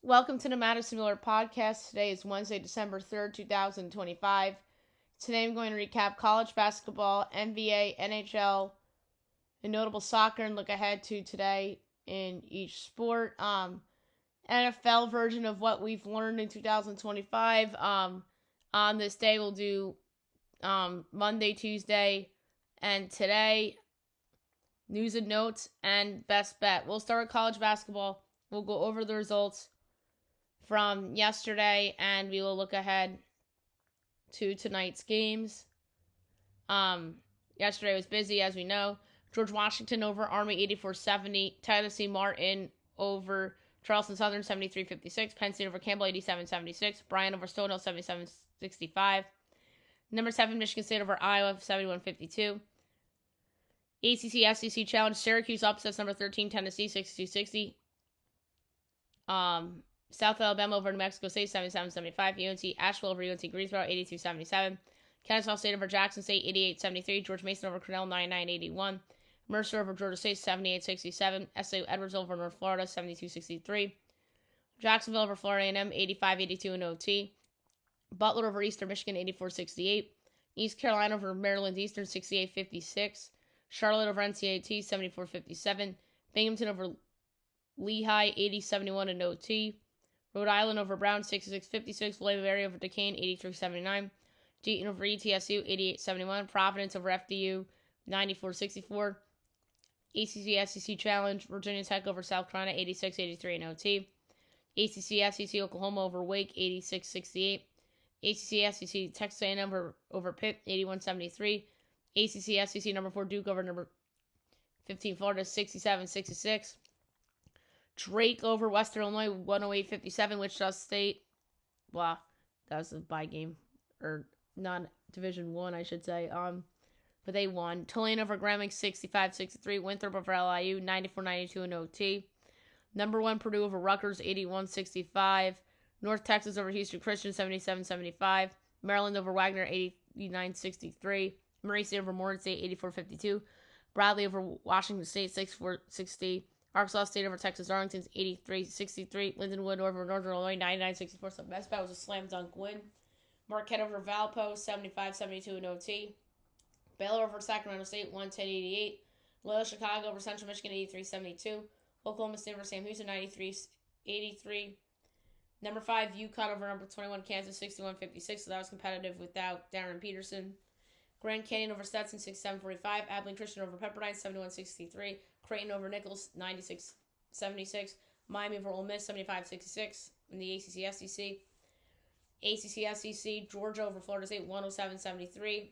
Welcome to the Madison Miller Podcast. Today is Wednesday, December 3rd, 2025. Today I'm going to recap college basketball, NBA, NHL, and notable soccer and look ahead to today in each sport. NFL version of what we've learned in 2025. On this day, we'll do Monday, Tuesday, and today, news and notes, and best bet. We'll start with college basketball. We'll go over the results from yesterday, and we will look ahead to tonight's games. Yesterday was busy, as we know. George Washington over Army 84-70. Tyler C. Martin over Charleston Southern 73-56. Penn State over Campbell 87-76. Bryan over Stonehill 77-65. Number 7 Michigan State over Iowa 71-52. ACC SEC Challenge Syracuse upsets number 13 Tennessee 62-60. South Alabama over New Mexico State 77-75. UNC Asheville over UNC Greensboro 82-77. Kennesaw State over Jackson State 88-73. George Mason over Cornell 99-81. Mercer over Georgia State 78-67. SAU Edwards over North Florida 72-63. Jacksonville over Florida A&M 85-82 in OT. Butler over Eastern Michigan 84-68. East Carolina over Maryland Eastern 68-56. Charlotte over NCAT 74-57. Binghamton over Lehigh 80-71 in OT. Rhode Island over Brown 66-56. William Mary over Duquesne 83-79. Dayton over ETSU 88-71. Providence over FDU 94-64. ACC SEC Challenge Virginia Tech over South Carolina 86-83 in OT. ACC SEC Oklahoma over Wake 86-68. ACC SEC Texas A&M over Pitt 81-73. ACC SEC number 4 Duke over number 15 Florida 67-66. Drake over Western Illinois 108-57. Wichita State, that was a bye game, or non-Division 1, I should say. But they won. Tulane over Grambling 65-63. Winthrop over LIU 94-92 in OT. Number 1 Purdue over Rutgers 81-65. North Texas over Houston Christian 77-75. Maryland over Wagner 89-63. Murray State over Morgan State 84-52. Bradley over Washington State 64-60. Arkansas State over Texas Arlington 83-63. Lindenwood over Northern Illinois 99-64. So best bet was a slam dunk win. Marquette over Valpo 75-72 in OT. Baylor over Sacramento State 110-88. Loyola Chicago over Central Michigan 83-72. Oklahoma State over Sam Houston 93-83. Number 5 UConn over number 21 Kansas 61-56. So that was competitive without Darren Peterson. Grand Canyon over Stetson 67-45. Abilene Christian over Pepperdine 71-63. Creighton over Nichols 96-76. Miami over Ole Miss 75-66 in the ACC SEC. ACC SEC Georgia over Florida State 107-73.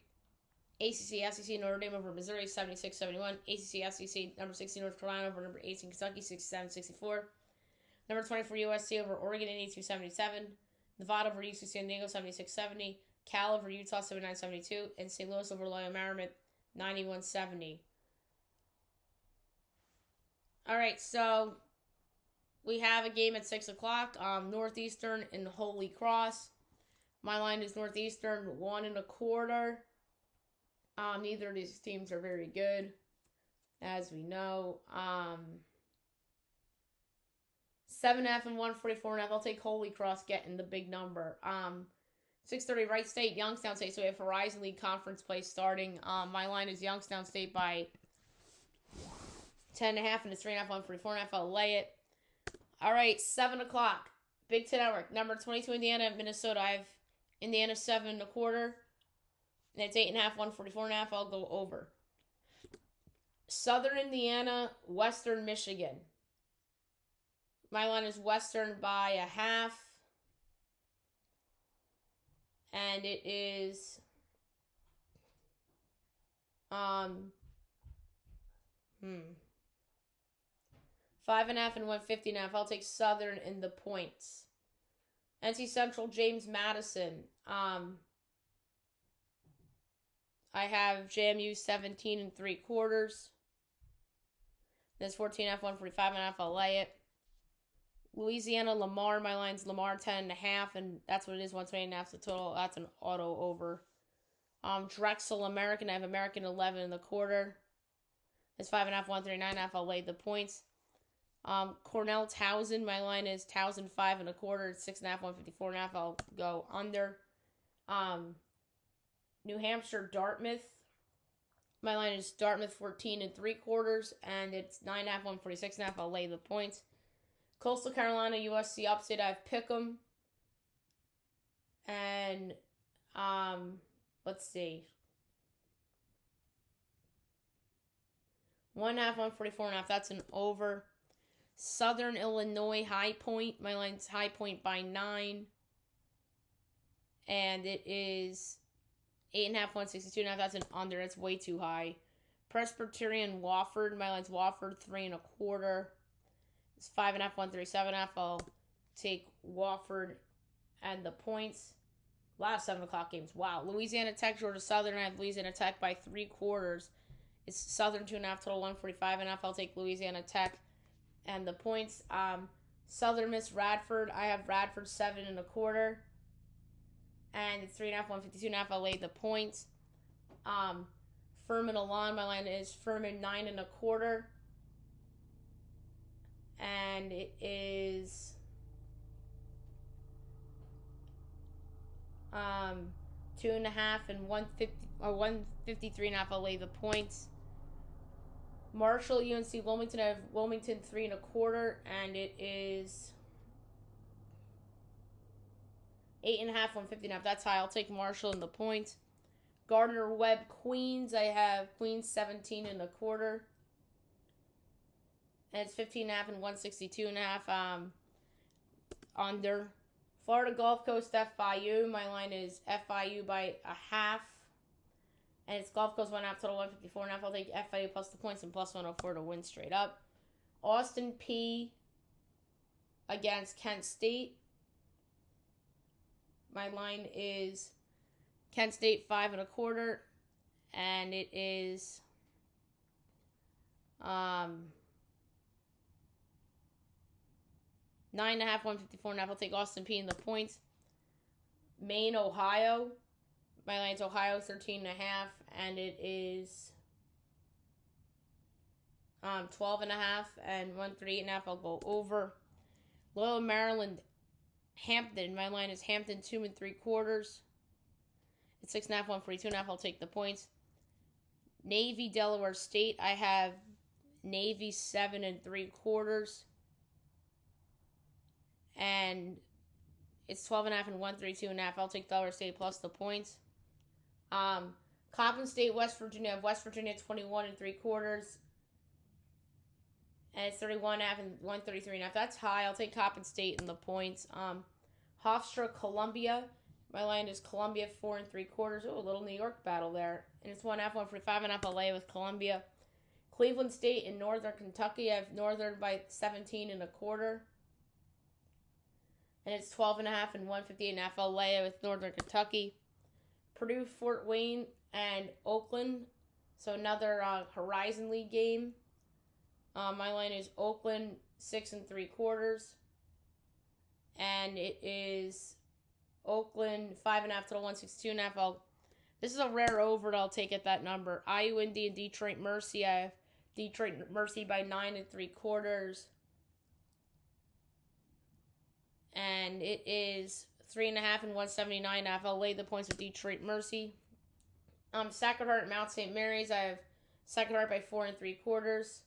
ACC SEC Notre Dame over Missouri 76-71. ACC SEC number 16 North Carolina over number 18 Kentucky 67-64. Number 24 USC over Oregon 82-77. Nevada over UC San Diego 76-70. Cal over Utah 79-72. And St. Louis over Loyola Marymount 91-70. All right, so we have a game at 6 o'clock. Northeastern and Holy Cross. My line is Northeastern 1.25. Neither of these teams are very good, as we know. 7.5 and 144.5. I'll take Holy Cross getting the big number. 6:30 Wright State, Youngstown State. So we have Horizon League Conference play starting. My line is Youngstown State by 10.5 and it's 3.5, 144.5. I'll lay it. All right, 7 o'clock. Big Ten Network. Number 22 Indiana, Minnesota. I have Indiana 7.25. And it's 8.5, 144.5. I'll go over. Southern Indiana, Western Michigan. My line is Western by 0.5. And it is 5.5 and 150.5. I'll take Southern in the points. NC Central, James Madison. I have JMU 17.75. That's 14.5, 145.5. I'll lay it. Louisiana, Lamar. My line's Lamar 10.5, and that's what it is. 128.5 the total. That's an auto over. Drexel, American. I have American 11.25. It's 5.5, 139.5. I'll lay the points. Cornell Towson, my line is Towson 5.25. It's 6.5, 154.5. I'll go under. New Hampshire Dartmouth, my line is Dartmouth 14.75, and it's 9.5, 146.5. I'll lay the points. Coastal Carolina USC upstate. I have Pick'em, and let's see, 1.5, 144.5. That's an over. Southern Illinois High Point. My line's High Point by 9. And it is 8.5, 162.5. That's an under. It's way too high. Presbyterian Wofford. My line's Wofford 3.25. It's 5.5, 137.5. I'll take Wofford and the points. A lot of 7 o'clock games. Wow. Louisiana Tech, Georgia Southern. I have Louisiana Tech by 3/4. It's Southern 2.5, total 145.5. I'll take Louisiana Tech and the points. Southern Miss Radford. I have Radford 7.25. And it's 3.5, 152.5. I'll lay the points. Furman Alon. My line is Furman 9.25. And it is 2.5 and 153.5. I'll lay the points. Marshall, UNC Wilmington. I have Wilmington 3.25, and it is 8.5, 159.5. That's high. I'll take Marshall in the points. Gardner Webb Queens. I have Queens 17.25, and it's 15.5 and 162.5. Under. Florida Gulf Coast FIU. My line is FIU by 0.5. And it's Gulf Coast 1.5, total 154.5. I'll take FIU plus the points and plus 104 to win straight up. Austin P against Kent State. My line is Kent State 5.25. And it is 9.5, 154.5. I'll take Austin P in the points. Maine, Ohio. My line's Ohio 13.5, and it is 12.5 and 138.5. I'll go over. Loyola Maryland, Hampton. My line is Hampton 2.75. It's 6.5, 142.5. I'll take the points. Navy, Delaware State. I have Navy 7.75. And it's 12.5 and 132.5. I'll take Delaware State plus the points. Coppin State, West Virginia. I have West Virginia 21.75. And it's 31.5 and 133.5. That's high. I'll take Coppin State in the points. Hofstra, Columbia. My line is Columbia 4.75. Oh, a little New York battle there. And it's 1.5, 145.5. I'll lay with Columbia. Cleveland State in Northern Kentucky. I have Northern by 17.25. And it's 12.5 and 158.5. I'll lay with Northern Kentucky. Purdue, Fort Wayne, and Oakland. So another Horizon League game. My line is Oakland 6.75. And it is Oakland 5.5 total 162.5. This is a rare over. I'll take at that number. IU Indy and Detroit Mercy. I have Detroit Mercy by 9.75. And it is 3.5 and 179.5. I'll lay the points with Detroit Mercy. Sacred Heart, Mount St. Mary's. I have Sacred Heart by 4.75.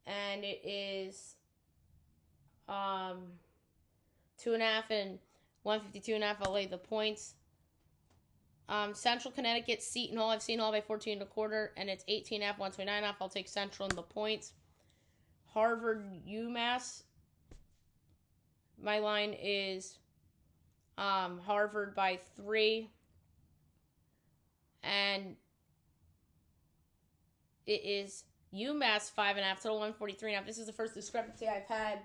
And it is 2.5 and 152.5. I'll lay the points. Central Connecticut, Seton Hall. I have Seton Hall by 14.25, and it's 18.5, 129.5. I'll take Central in the points. Harvard, UMass. My line is Harvard by 3. And it is UMass 5.5, total 143.5. This is the first discrepancy I've had.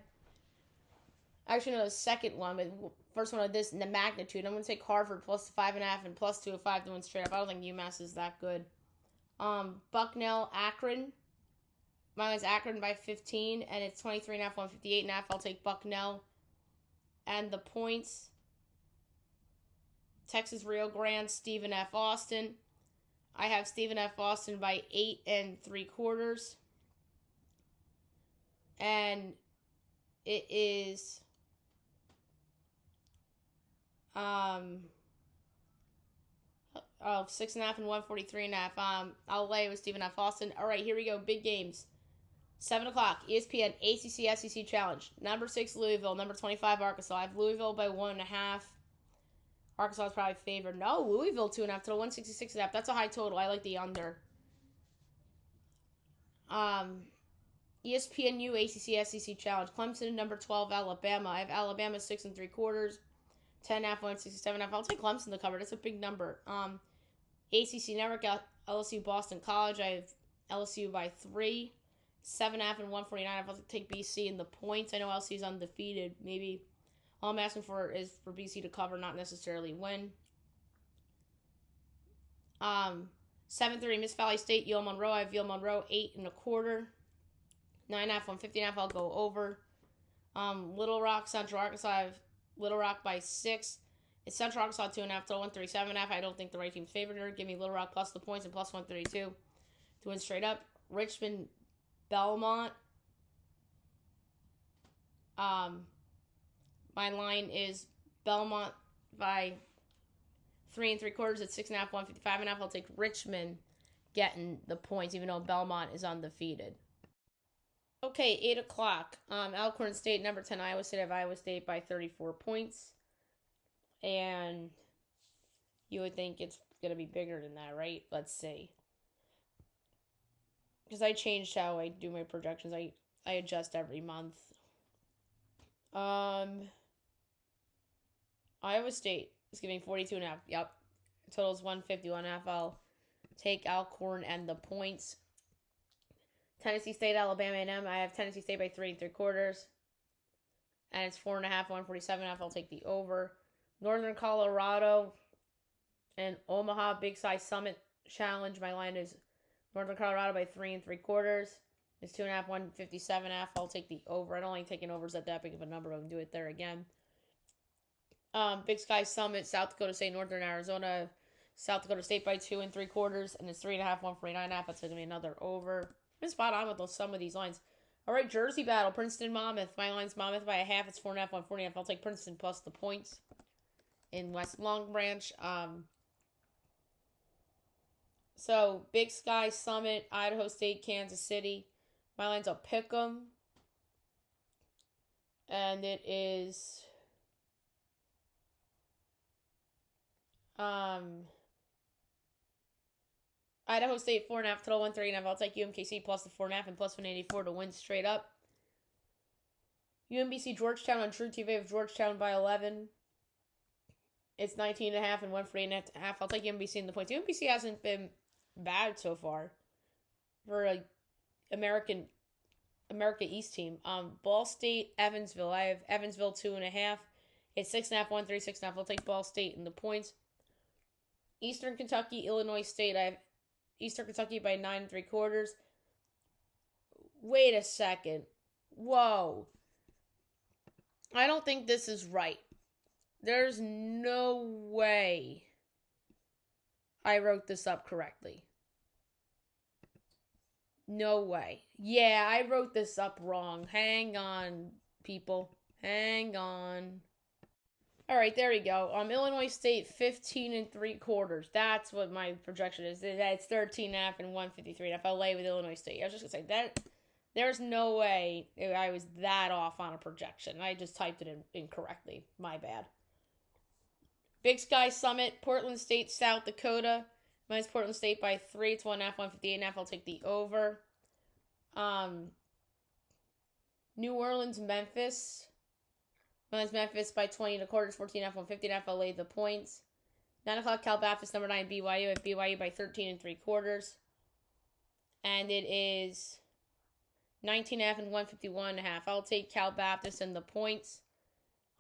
Actually, no, the second one, but first one of this in the magnitude. I'm going to take Harvard plus 5.5 and plus 205 to win straight up. I don't think UMass is that good. Bucknell, Akron. My line's Akron by 15, and it's 23.5, 158.5. I'll take Bucknell and the points. Texas Rio Grande, Stephen F. Austin. I have Stephen F. Austin by 8.75. And it is 6.5 and 143.5. I'll lay with Stephen F. Austin. All right, here we go. Big games. 7 o'clock, ESPN ACC SEC Challenge. Number 6, Louisville. Number 25, Arkansas. I have Louisville by 1.5. Arkansas is probably favored. No, Louisville 2.5 total, 166.5. That's a high total. I like the under. ESPNU ACC SEC Challenge. Clemson, number 12, Alabama. I have Alabama 6 3/4. 10.5, 167.5. I'll take Clemson to cover. That's a big number. ACC Network, LSU Boston College. I have LSU by 3. 7.5 and 149. I'll take BC in the points. I know LSU's undefeated. Maybe all I'm asking for is for BC to cover, not necessarily win. 7:30 Miss Valley State, Yale Monroe. I have Yale Monroe 8 1/4. 9.5, 150.5. I'll go over. Little Rock, Central Arkansas. I have Little Rock by 6. It's Central Arkansas 2.5 to 137.5. I don't think the right team's favored here. Give me Little Rock plus the points and plus 132 to win straight up. Richmond, Belmont. My line is Belmont by 3 3/4 at 6.5, 155.5. I'll take Richmond getting the points, even though Belmont is undefeated. Okay, 8 o'clock. Alcorn State, number 10, Iowa State. I have Iowa State by 34 points. And you would think it's going to be bigger than that, right? Let's see. Because I changed how I do my projections. I adjust every month. Iowa State is giving 42.5. Yep. Total is 151.5. I'll take Alcorn and the points. Tennessee State, Alabama A&M. I have Tennessee State by 3 3/4. And it's 4.5, 147.5. I'll take the over. Northern Colorado and Omaha Big Sky Summit Challenge. My line is Northern Colorado by 3 3/4. It's 2.5, 157.5. I'll take the over. I don't like taking overs at that big of a number, but I'll do it there again. Big Sky Summit, South Dakota State, Northern Arizona. South Dakota State by 2 3/4. And it's 3.5, 149.5. That's going to be another over. I'm spot on with some of these lines. All right, Jersey Battle, Princeton, Monmouth. My line's Monmouth by 1/2. It's 4.5, 140.5. I'll take Princeton plus the points. In West Long Branch. So, Big Sky Summit, Idaho State, Kansas City. My line's a pick'em. And it is Idaho State 4.5 total 139. I'll take UMKC plus the 4.5 and plus 184 to win straight up. UMBC Georgetown on True TV of Georgetown by 11. It's 19.5 and 148.5. I'll take UMBC in the points. UMBC hasn't been bad so far for a America East team. Ball State, Evansville. I have Evansville 2.5. It's 6.5, 136.5. I'll take Ball State in the points. Eastern Kentucky, Illinois State. I have Eastern Kentucky by 9 3/4. Wait a second. Whoa. I don't think this is right. There's no way I wrote this up correctly. No way. Yeah, I wrote this up wrong. Hang on, people. Hang on. All right, there we go. Illinois State 15 3/4. That's what my projection is. It's 13.5 and 153.5. I'll lay with Illinois State. I was just gonna say that there's no way I was that off on a projection. I just typed it in incorrectly. My bad. Big Sky Summit, Portland State, South Dakota. Mine's Portland State by 3. It's 1.5, 158.5. I'll take the over. New Orleans, Memphis. Mine's Memphis by 20 1/4. 14.5, 150.5. I'll lay the points. 9 o'clock, Cal Baptist, number 9, BYU. At BYU by 13 3/4. And it is 19.5 and 151.5. I'll take Cal Baptist and the points.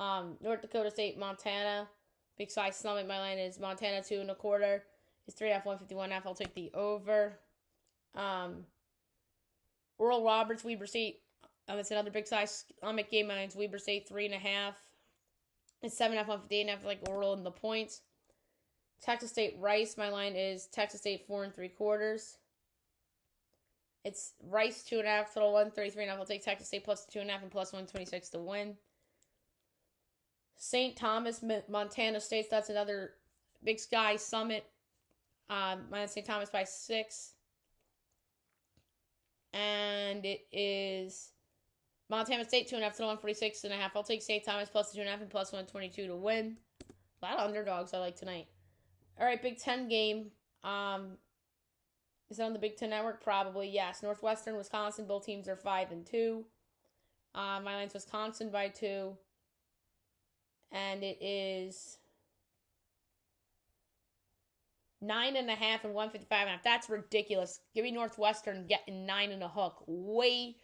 North Dakota State, Montana. Big Sky Summit. My line is Montana 2 1/4. It's 3.5, 151.5. I'll take the over. Oral Roberts, Weber State. It's another Big Sky Summit game. My line's Weber State 3.5. It's 7.5, 158.5. Like Oral in the points. Texas State Rice. My line is Texas State 4 3/4. It's Rice 2.5, total 133.5. I'll take Texas State plus 2.5 and plus 126 to win. St. Thomas, Montana State. That's another Big Sky Summit. Minus St. Thomas by 6. And it is Montana State 2.5 to 146.5. I'll take St. Thomas plus 2.5 and plus 122 to win. A lot of underdogs I like tonight. All right, Big Ten game. Is it on the Big Ten Network? Probably, yes. Northwestern, Wisconsin. Both teams are 5-2. My line's Wisconsin by 2. And it is 9.5 and 155.5. That's ridiculous. Give me Northwestern getting 9 and a hook. Way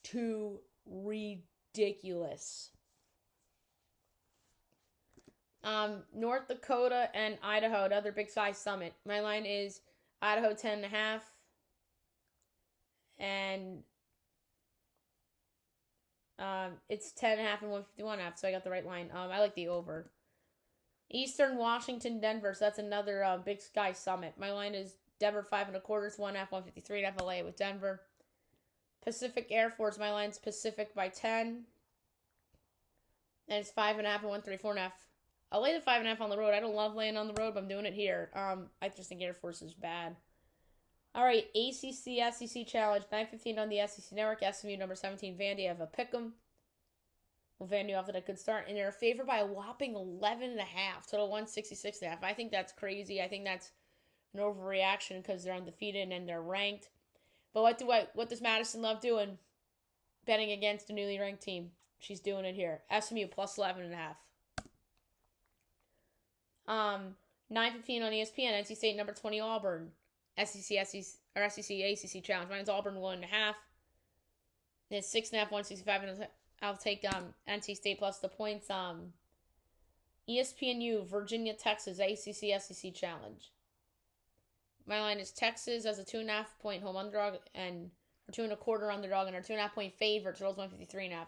too ridiculous. North Dakota and Idaho, another Big Sky Summit. My line is Idaho 10.5. And it's 10.5 and 151.5, so I got the right line. I like the over. Eastern Washington, Denver, so that's another Big Sky Summit. My line is Denver 5.25, 1.5, 153.5. LA with Denver. Pacific Air Force, my line's Pacific by 10. And it's 5.5 and 134.5. I'll lay the 5.5 on the road. I don't love laying on the road, but I'm doing it here. I just think Air Force is bad. All right, ACC SEC Challenge, 9:15 on the SEC Network. SMU number 17, Vandy have a pick'em. Well, Vandy off to a good start, and they're favored by a whopping 11.5, total 166.5. I think that's crazy. I think that's an overreaction because they're undefeated and they're ranked. But what does Madison love doing? Betting against a newly ranked team. She's doing it here. SMU plus 11.5. 9:15 on ESPN. NC State number 20 Auburn. SEC ACC Challenge. Mine's Auburn 1.5. It's 6.5, 165. And I'll take NC State plus the points. ESPNU Virginia Texas ACC SEC Challenge. My line is Texas as a 2.5 point home underdog and 2.25 underdog and our 2.5 point favorite. Totals 153.5.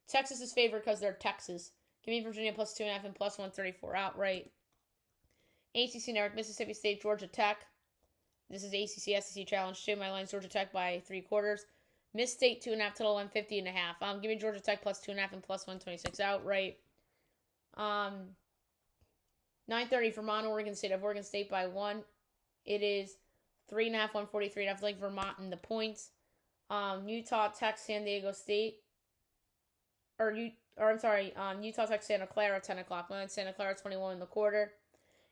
Texas is favored because they're Texas. Give me Virginia plus 2.5 and plus 134 outright. ACC Network, Mississippi State, Georgia Tech. This is ACC SEC Challenge 2. My line's Georgia Tech by 3/4. Miss State 2.5 total 150.5. Give me Georgia Tech plus 2.5 and plus 126 outright. 9:30 Vermont, Oregon State. I have Oregon State by 1. It is 3.5, 143. I have like Vermont in the points. Utah Tech, San Diego State. Utah Tech, Santa Clara, 10 o'clock. My line's Santa Clara 21.25.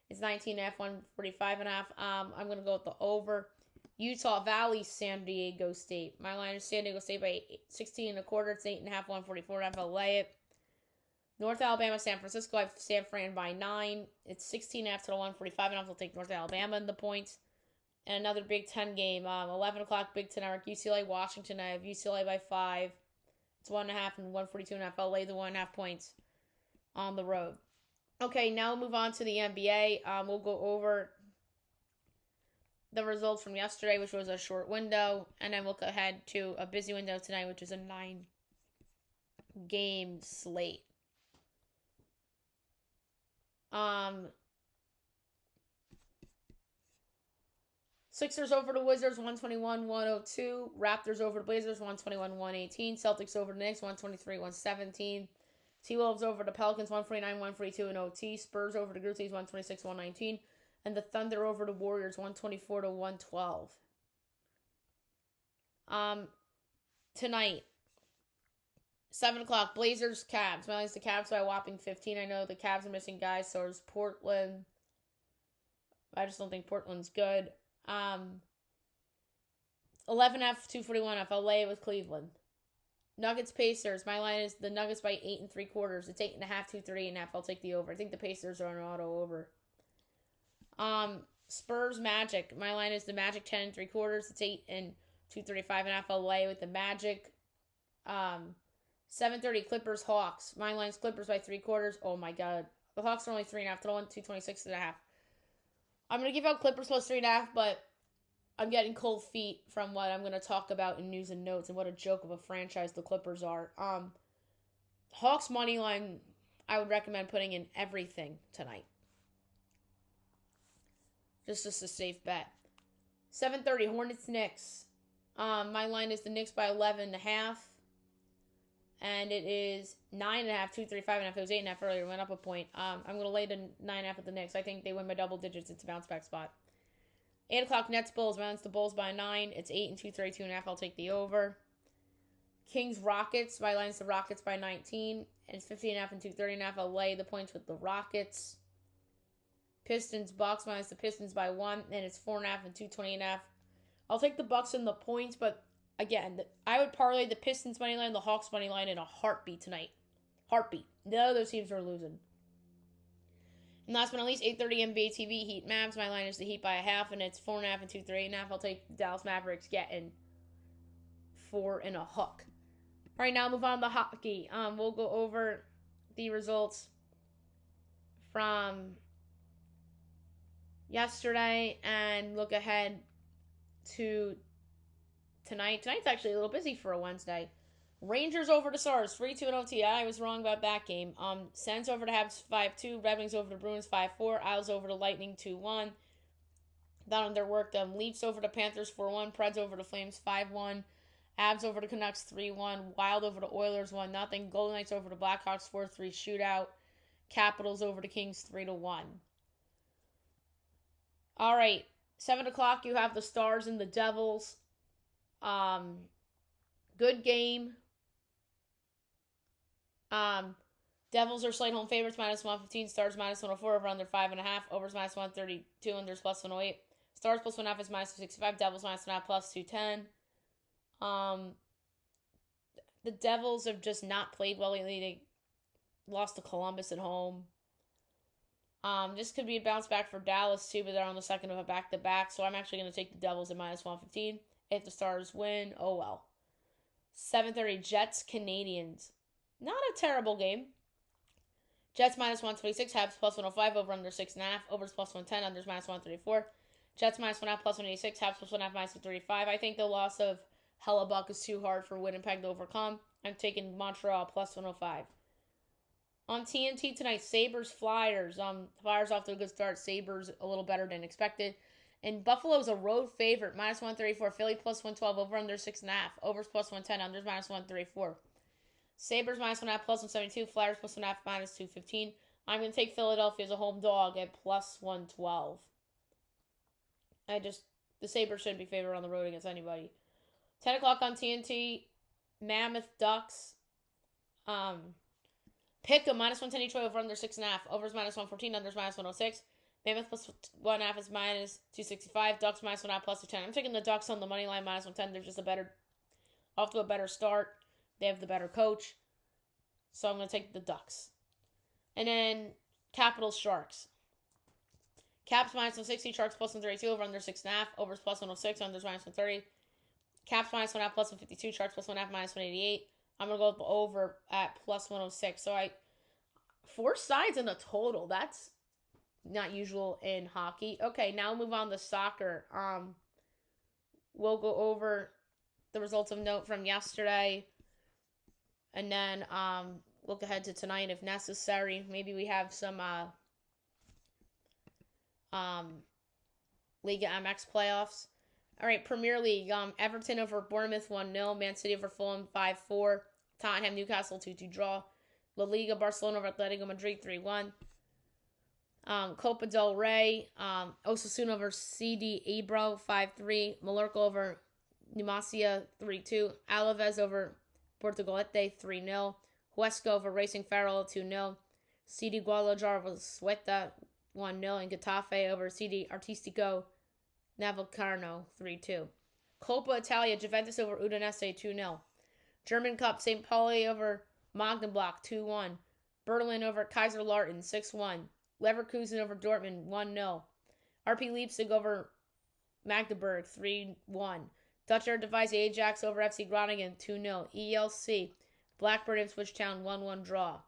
It's 19.5, 145.5. I'm going to go with the over. Utah Valley, San Diego State. My line is San Diego State by 16.25. It's 8.5, 144.5. I'll lay it. North Alabama, San Francisco. I have San Fran by 9. It's 16.5 to 145. And I'll take North Alabama in the points. And another Big Ten game. 11 o'clock Big Ten Network. UCLA, Washington. I have UCLA by 5. It's 1.5 and 142.5. I'll lay the 1.5 points on the road. Okay, now we'll move on to the NBA. We'll go over the results from yesterday, which was a short window, and then we'll go ahead to a busy window tonight, which is a 9-game slate. Sixers over the Wizards, 121-102. Raptors over the Blazers, 121-118. Celtics over the Knicks, 123-117. T-Wolves over the Pelicans, 149-142 in OT. Spurs over the Grizzlies, 126-119. And the Thunder over the Warriors, 124-112. Tonight, 7 o'clock, Blazers, Cavs. My line's the Cavs by a whopping 15. I know the Cavs are missing guys, so is Portland. I just don't think Portland's good. 11F, 241F. I'll lay it with Cleveland. Nuggets, Pacers. My line is the Nuggets by 8.75. It's 8.5, 238.5. I'll take the over. I think the Pacers are an auto over. Spurs, Magic. My line is the Magic 10.75. It's 8 and 235.5. I'll lay with the Magic. 7:30 Clippers, Hawks. My line's Clippers by 3/4. Oh my god, the Hawks are only 3.5 to 226.5. I'm gonna give out Clippers plus 3.5, but I'm getting cold feet from what I'm going to talk about in news and notes and what a joke of a franchise the Clippers are. Hawks money line, I would recommend putting in everything tonight. Just a safe bet. 7:30 Hornets, Knicks. My line is the Knicks by 11.5. And it is 9.5, 2, 3, 5.5. It was 8.5 earlier. Went up a point. I'm going to lay the 9.5 with the Knicks. I think they win by double digits. It's a bounce back spot. 8 o'clock Nets Bulls. Rounds the Bulls by 9. It's 8 and 2, 3, 2.5. I'll take the over. Kings Rockets. My line's the Rockets by 19. And it's 15.5 and 2, 30.5. I'll lay the points with the Rockets. Pistons Bucks. Minus the Pistons by 1. And it's 4.5 and 2, 20.5. I'll take the Bucks and the points, but again, I would parlay the Pistons money line, the Hawks money line in a heartbeat tonight. Heartbeat. None of those teams are losing. And last but not least, 8:30 NBA TV Heat Mavs. My line is the Heat by a half, and it's 4.5 and 2, 3.5. I'll take the Dallas Mavericks getting 4 and a hook. All right, now move on to hockey. We'll go over the results from yesterday and look ahead to tonight. Tonight's actually a little busy for a Wednesday. Rangers over to Stars, 3-2 in OT. I was wrong about that game. Sens over to Habs, 5-2. Red Wings over to Bruins, 5-4. Isles over to Lightning, 2-1. Down on their work. Leafs over to Panthers, 4-1. Preds over to Flames, 5-1. Abs over to Canucks, 3-1. Wild over to Oilers, 1-0. Golden Knights over to Blackhawks, 4-3 shootout. Capitals over to Kings, 3-1. All right. 7 o'clock, you have the Stars and the Devils. Good game. Devils are slight home favorites, minus 115. Stars minus 104, over under 5.5. Overs minus 132, unders plus 108. Stars plus 1.5 is minus 265. Devils minus 1.5 plus 210. The Devils have just not played well lately. They lost to Columbus at home. This could be a bounce back for Dallas too, but they're on the second of a back-to-back, so I'm actually going to take the Devils at minus 115. If the Stars win, oh well. 7:30 Jets Canadians. Not a terrible game. Jets minus 126, Habs plus 105, over under 6.5, overs plus 110, unders minus 134. Jets minus 1.5 plus 186, Habs plus 1.5 minus 135. I think the loss of Hellebuck is too hard for Winnipeg to overcome. I'm taking Montreal plus 105. On TNT tonight, Sabres Flyers. Flyers off to a good start. Sabres a little better than expected. And Buffalo's a road favorite, minus 134. Philly plus 112, over under 6.5. Overs plus 110, unders minus 134. Sabres minus 1.5 plus 172. Flyers plus 1.5 minus 215. I'm going to take Philadelphia as a home dog at plus 112. The Sabres shouldn't be favored on the road against anybody. 10 o'clock on TNT, Mammoth Ducks. Pick a minus 110 each way, over under 6.5. Overs minus 114, unders minus 106. Mammoth plus 1.5 is minus 265. Ducks minus 1.5 plus 210. I'm taking the Ducks on the money line minus 110. They're just off to a better start. They have the better coach. So I'm going to take the Ducks. And then Capitals Sharks. Caps minus 160, Sharks plus 132, over under 6.5. Overs plus 106, unders minus 130. Caps minus 1.5 plus 152, Sharks plus 1.5 minus 188. I'm going to go over at plus 106. So 4 sides in a total. That's not usual in hockey. Okay, now move on to soccer. We'll go over the results of note from yesterday. And then look ahead to tonight if necessary. Maybe we have some Liga MX playoffs. All right, Premier League. Everton over Bournemouth 1-0. Man City over Fulham 5-4. Tottenham Newcastle 2-2 draw. La Liga Barcelona over Atletico Madrid 3-1. Copa del Rey. Osasuna over CD Ebro 5-3. Mallorca over Numancia 3-2. Alaves over Portugalete 3-0. Huesca over Racing Ferrol 2-0. CD Guadalajara over Sueta 1-0. And Getafe over CD Artistico Navalcarno 3-2. Coppa Italia, Juventus over Udinese 2-0. German Cup, St. Pauli over Magdeburg 2-1. Berlin over Kaiserslautern 6-1. Leverkusen over Dortmund 1-0. RP Leipzig over Magdeburg 3-1. Dutch Eredivisie Ajax over FC Groningen 2-0. ELC Blackburn Ipswich Town 1-1 draw.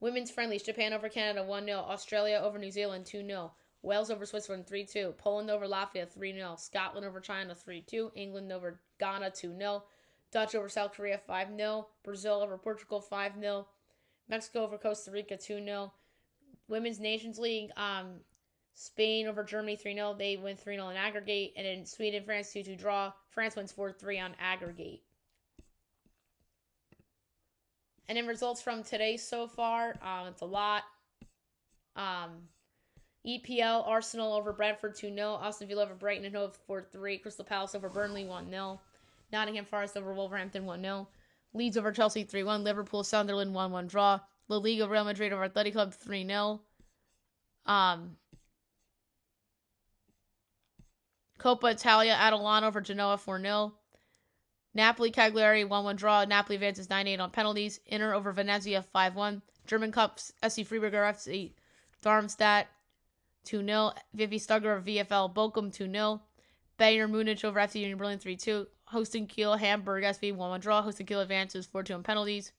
Women's friendlies, Japan over Canada 1-0. Australia over New Zealand 2-0. Wales over Switzerland 3-2. Poland over Latvia 3-0. Scotland over China 3-2. England over Ghana 2-0. Dutch over South Korea 5-0. Brazil over Portugal 5-0. Mexico over Costa Rica 2-0. Women's Nations League, Spain over Germany 3-0. They win 3-0 in aggregate. And then Sweden, France 2-2 draw. France wins 4-3 on aggregate. And then results from today so far, it's a lot. EPL, Arsenal over Brentford 2-0. Aston Villa over Brighton and Hove 4-3. Crystal Palace over Burnley 1-0. Nottingham Forest over Wolverhampton 1-0. Leeds over Chelsea 3-1. Liverpool, Sunderland 1-1 draw. La Liga, Real Madrid over Athletic Club 3-0. Coppa Italia, Atalanta over Genoa 4-0. Napoli, Cagliari 1-1 draw. Napoli advances 9-8 on penalties. Inter over Venezia 5-1. German Cup, SC Freiburger FC Darmstadt 2-0. Vivi Stugger over VfL Bochum 2-0. Bayern Munich over FC Union Berlin 3-2. Hosting Kiel, Hamburg SV 1-1 draw. Hosting Kiel advances 4-2 on penalties.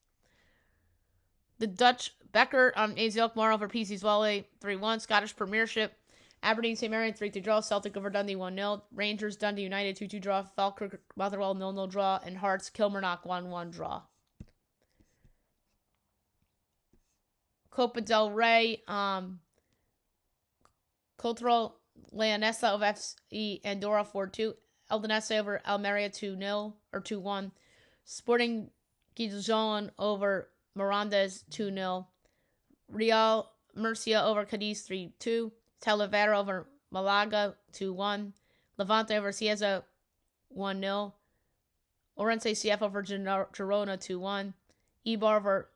The Dutch Becker AZ Alkmaar over PC Zwolle 3-1. Scottish Premiership, Aberdeen St. Mirren 3-2 draw. Celtic over Dundee 1-0. Rangers Dundee United 2-2 draw. Falkirk Motherwell 0-0 draw. And Hearts Kilmarnock 1-1 draw. Copa del Rey, Cultural Leonesa over FC Andorra 4-2. Eldenese over Almeria 2-0 or 2-1. Sporting Gijon over Mirandes 2-0. Real Murcia over Cadiz 3-2. Talavera over Malaga 2-1. Levante over Cieza 1-0. Orense CF over Girona 2-1. Eibar over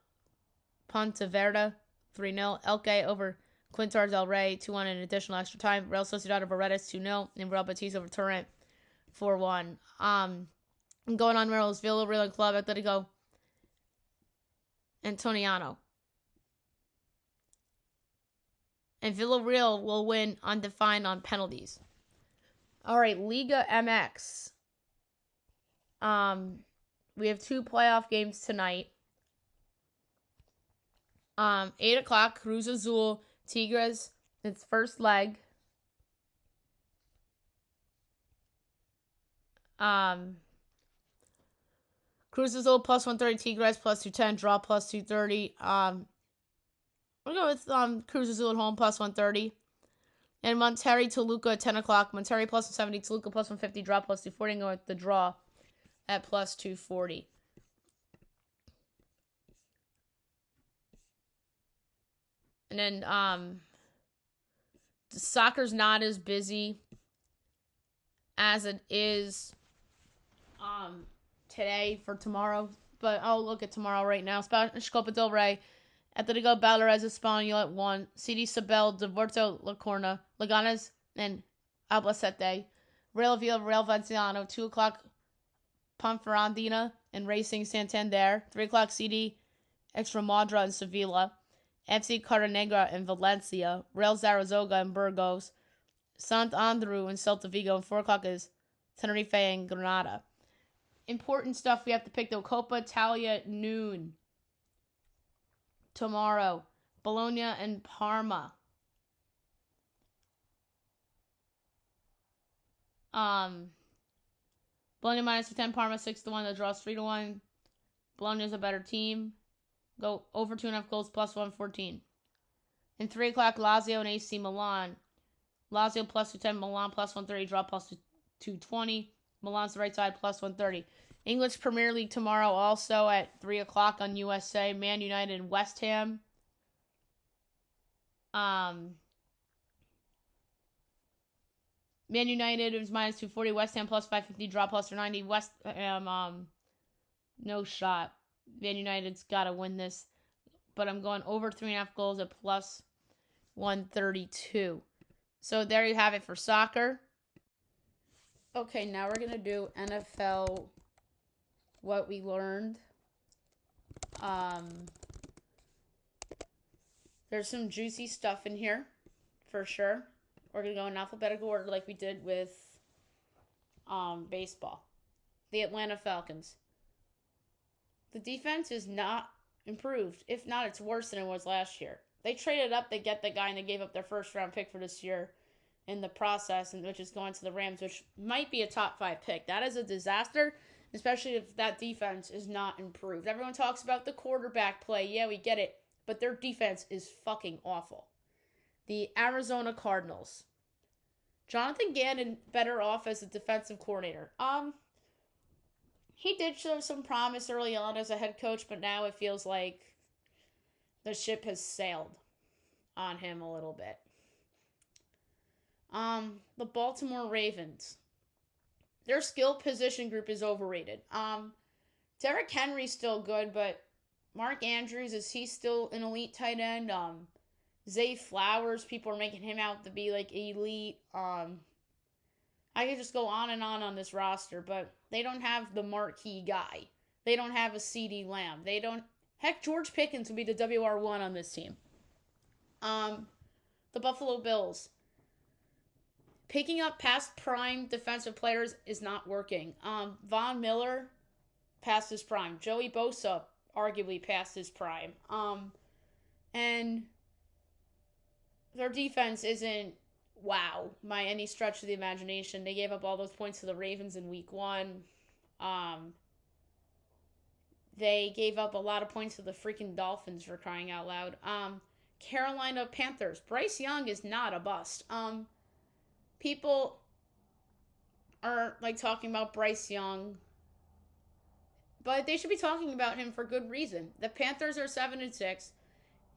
Pontevedra 3-0. Elche over Quintar del Rey 2-1 in additional extra time. Real Sociedad over Redis 2-0. And Real Betis over Torrent 4-1. Going on Real Villarreal Club Atletico Antoniano. And Villarreal will win undefined on penalties. All right, Liga MX. We have 2 playoff games tonight. 8 o'clock, Cruz Azul, Tigres, its first leg. Cruz Azul plus 130, Tigres plus 210, draw plus 230. We'll go with Cruz Azul at home plus 130. And Monterrey, Toluca at 10 o'clock. Monterrey plus 170, Toluca plus 150, draw plus 240. And go with the draw at plus 240. And then soccer's not as busy as it is today for tomorrow. But I'll look at tomorrow right now. Spanish Copa del Rey. Atletico Baleares Espanyol at 1. CD Sabel, Deporto La Corna, Leganes, and Albacete. Real Villa, Real Valenciano, 2 o'clock, Ponferradina and Racing Santander. 3 o'clock, CD Extremadura and Sevilla. FC Cartanegra and Valencia. Real Zaragoza and Burgos. Sant Andrew and Celta Vigo. And 4 o'clock is Tenerife and Granada. Important stuff we have to pick though. Copa Italia at noon tomorrow. Bologna and Parma. Bologna minus 10, Parma 6-1. The draw's 3-1. Bologna's a better team. Go over 2.5 goals plus 114. And 3 o'clock, Lazio and AC Milan. Lazio plus 210, Milan plus 130, draw plus 220. Milan's the right side plus 130. English Premier League tomorrow also at 3 o'clock on USA. Man United and West Ham. Man United is minus 240. West Ham plus 550. Draw plus 490. West Ham, no shot. Man United's got to win this. But I'm going over 3.5 goals at plus 132. So there you have it for soccer. Okay, now we're going to do NFL, what we learned. There's some juicy stuff in here, for sure. We're going to go in alphabetical order like we did with baseball. The Atlanta Falcons. The defense is not improved. If not, it's worse than it was last year. They traded up, they get the guy, and they gave up their first-round pick for this year in the process, and which is going to the Rams, which might be a top 5 pick. That is a disaster, especially if that defense is not improved. Everyone talks about the quarterback play. Yeah, we get it. But their defense is fucking awful. The Arizona Cardinals. Jonathan Gannon better off as a defensive coordinator. He did show some promise early on as a head coach, but now it feels like the ship has sailed on him a little bit. The Baltimore Ravens. Their skill position group is overrated. Derrick Henry's still good, but Mark Andrews, is he still an elite tight end? Zay Flowers, people are making him out to be like elite. I could just go on this roster, but they don't have the marquee guy. They don't have a CeeDee Lamb. They don't. Heck, George Pickens would be the WR1 on this team. The Buffalo Bills. Picking up past prime defensive players is not working. Von Miller past his prime. Joey Bosa arguably past his prime. And their defense isn't wow by any stretch of the imagination. They gave up all those points to the Ravens in week 1. They gave up a lot of points to the freaking Dolphins, for crying out loud. Carolina Panthers. Bryce Young is not a bust. People are like talking about Bryce Young, but they should be talking about him for good reason. The Panthers are 7-6.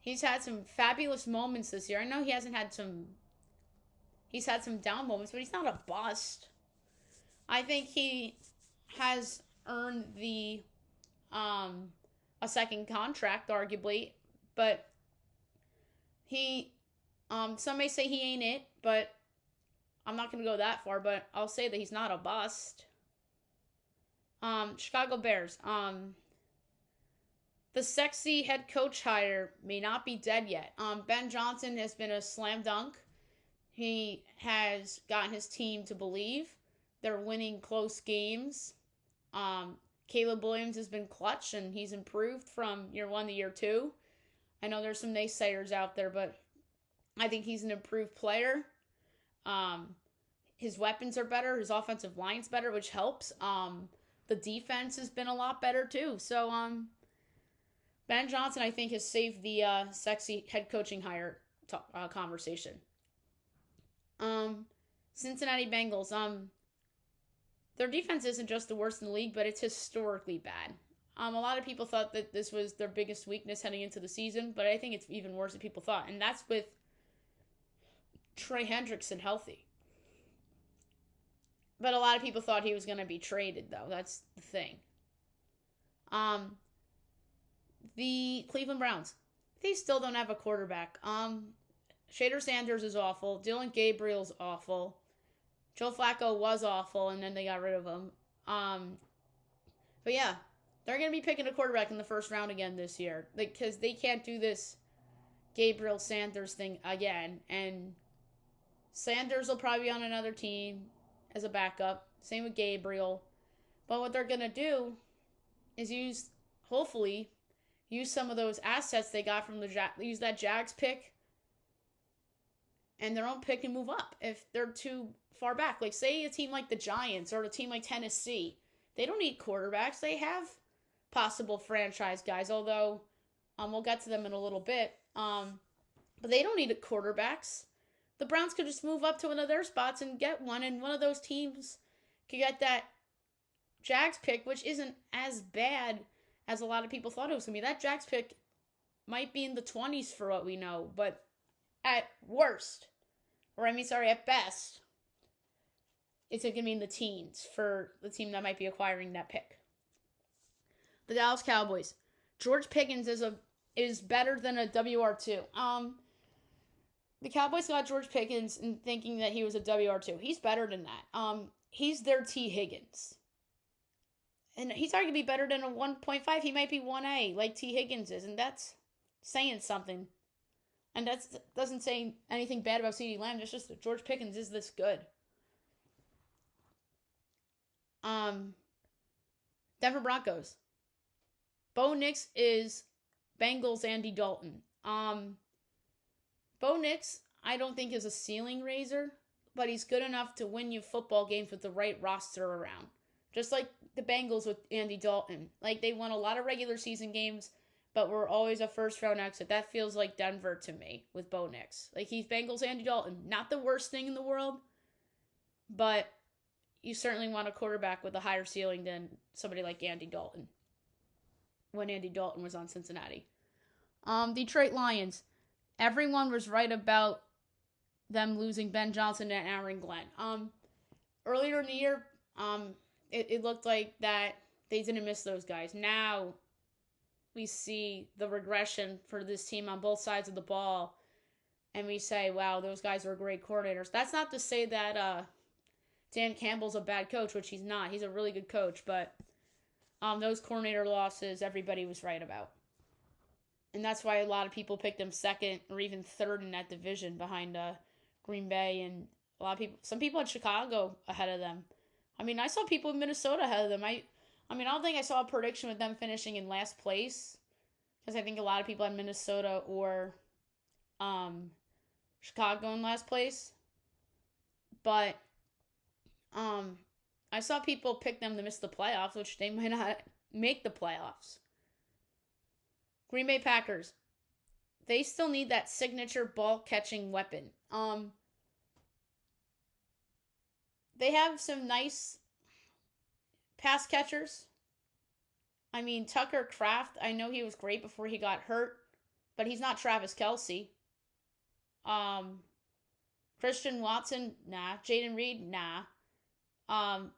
He's had some fabulous moments this year. I know he's had some down moments, but he's not a bust. I think he has earned the a second contract, arguably, but he some may say he ain't it, but I'm not going to go that far, but I'll say that he's not a bust. Chicago Bears. The sexy head coach hire may not be dead yet. Ben Johnson has been a slam dunk. He has gotten his team to believe. They're winning close games. Caleb Williams has been clutch, and he's improved from year 1 to year 2. I know there's some naysayers out there, but I think he's an improved player. His weapons are better. His offensive line's better, which helps. The defense has been a lot better too. So, Ben Johnson, I think, has saved the sexy head coaching hire conversation. Cincinnati Bengals. Their defense isn't just the worst in the league, but it's historically bad. A lot of people thought that this was their biggest weakness heading into the season, but I think it's even worse than people thought, and that's with Trey Hendrickson healthy. But a lot of people thought he was going to be traded, though. That's the thing. The Cleveland Browns. They still don't have a quarterback. Shader Sanders is awful. Dylan Gabriel's awful. Joe Flacco was awful, and then they got rid of him. But yeah, they're going to be picking a quarterback in the first round again this year. Because they can't do this Gabriel Sanders thing again. And Sanders will probably be on another team as a backup. Same with Gabriel. But what they're going to do is hopefully, use some of those assets they got from use that Jags pick and their own pick and move up if they're too far back. Like, say a team like the Giants or a team like Tennessee. They don't need quarterbacks. They have possible franchise guys, although we'll get to them in a little bit. But they don't need quarterbacks. The Browns could just move up to one of their spots and get one, and one of those teams could get that Jags pick, which isn't as bad as a lot of people thought it was going to be. That Jags pick might be in the 20s for what we know, but at best, it's going to be in the teens for the team that might be acquiring that pick. The Dallas Cowboys. George Pickens is better than a WR2. The Cowboys got George Pickens and thinking that he was a WR2. He's better than that. He's their T. Higgins. And he's arguably better than a 1.5. He might be 1A, like T. Higgins is. And that's saying something. And that doesn't say anything bad about CeeDee Lamb. It's just that George Pickens is this good. Denver Broncos. Bo Nix is Bengals Andy Dalton. Bo Nix, I don't think is a ceiling raiser, but he's good enough to win you football games with the right roster around. Just like the Bengals with Andy Dalton. Like, they won a lot of regular season games, but we're always a first round exit. That feels like Denver to me with Bo Nix. Like Heath Bengals, Andy Dalton. Not the worst thing in the world, but you certainly want a quarterback with a higher ceiling than somebody like Andy Dalton when Andy Dalton was on Cincinnati. Detroit Lions. Everyone was right about them losing Ben Johnson and Aaron Glenn. Earlier in the year, it looked like that they didn't miss those guys. Now we see the regression for this team on both sides of the ball, and we say, wow, those guys are great coordinators. That's not to say that Dan Campbell's a bad coach, which he's not. He's a really good coach, but those coordinator losses, everybody was right about. And that's why a lot of people picked them second or even third in that division behind Green Bay, and a lot of people, some people had Chicago ahead of them. I mean, I saw people in Minnesota ahead of them. I don't think I saw a prediction with them finishing in last place, because I think a lot of people had Minnesota or Chicago in last place. But I saw people pick them to miss the playoffs, which they might not make the playoffs. Green Bay Packers. They still need that signature ball-catching weapon. They have some nice pass catchers. I mean, Tucker Kraft, I know he was great before he got hurt, but he's not Travis Kelce. Christian Watson, nah. Jaden Reed, nah.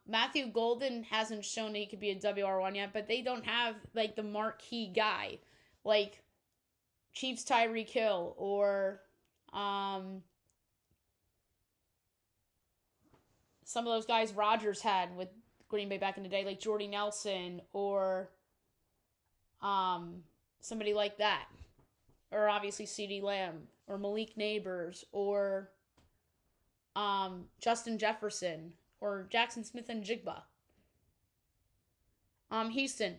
Matthew Golden hasn't shown that he could be a WR1 yet, but they don't have, like, the marquee guy. Like, Chiefs Tyreek Hill, or some of those guys Rodgers had with Green Bay back in the day, like Jordy Nelson, or somebody like that. Or obviously CeeDee Lamb, or Malik Neighbors, or Justin Jefferson, or Jackson Smith and Jigba. Houston.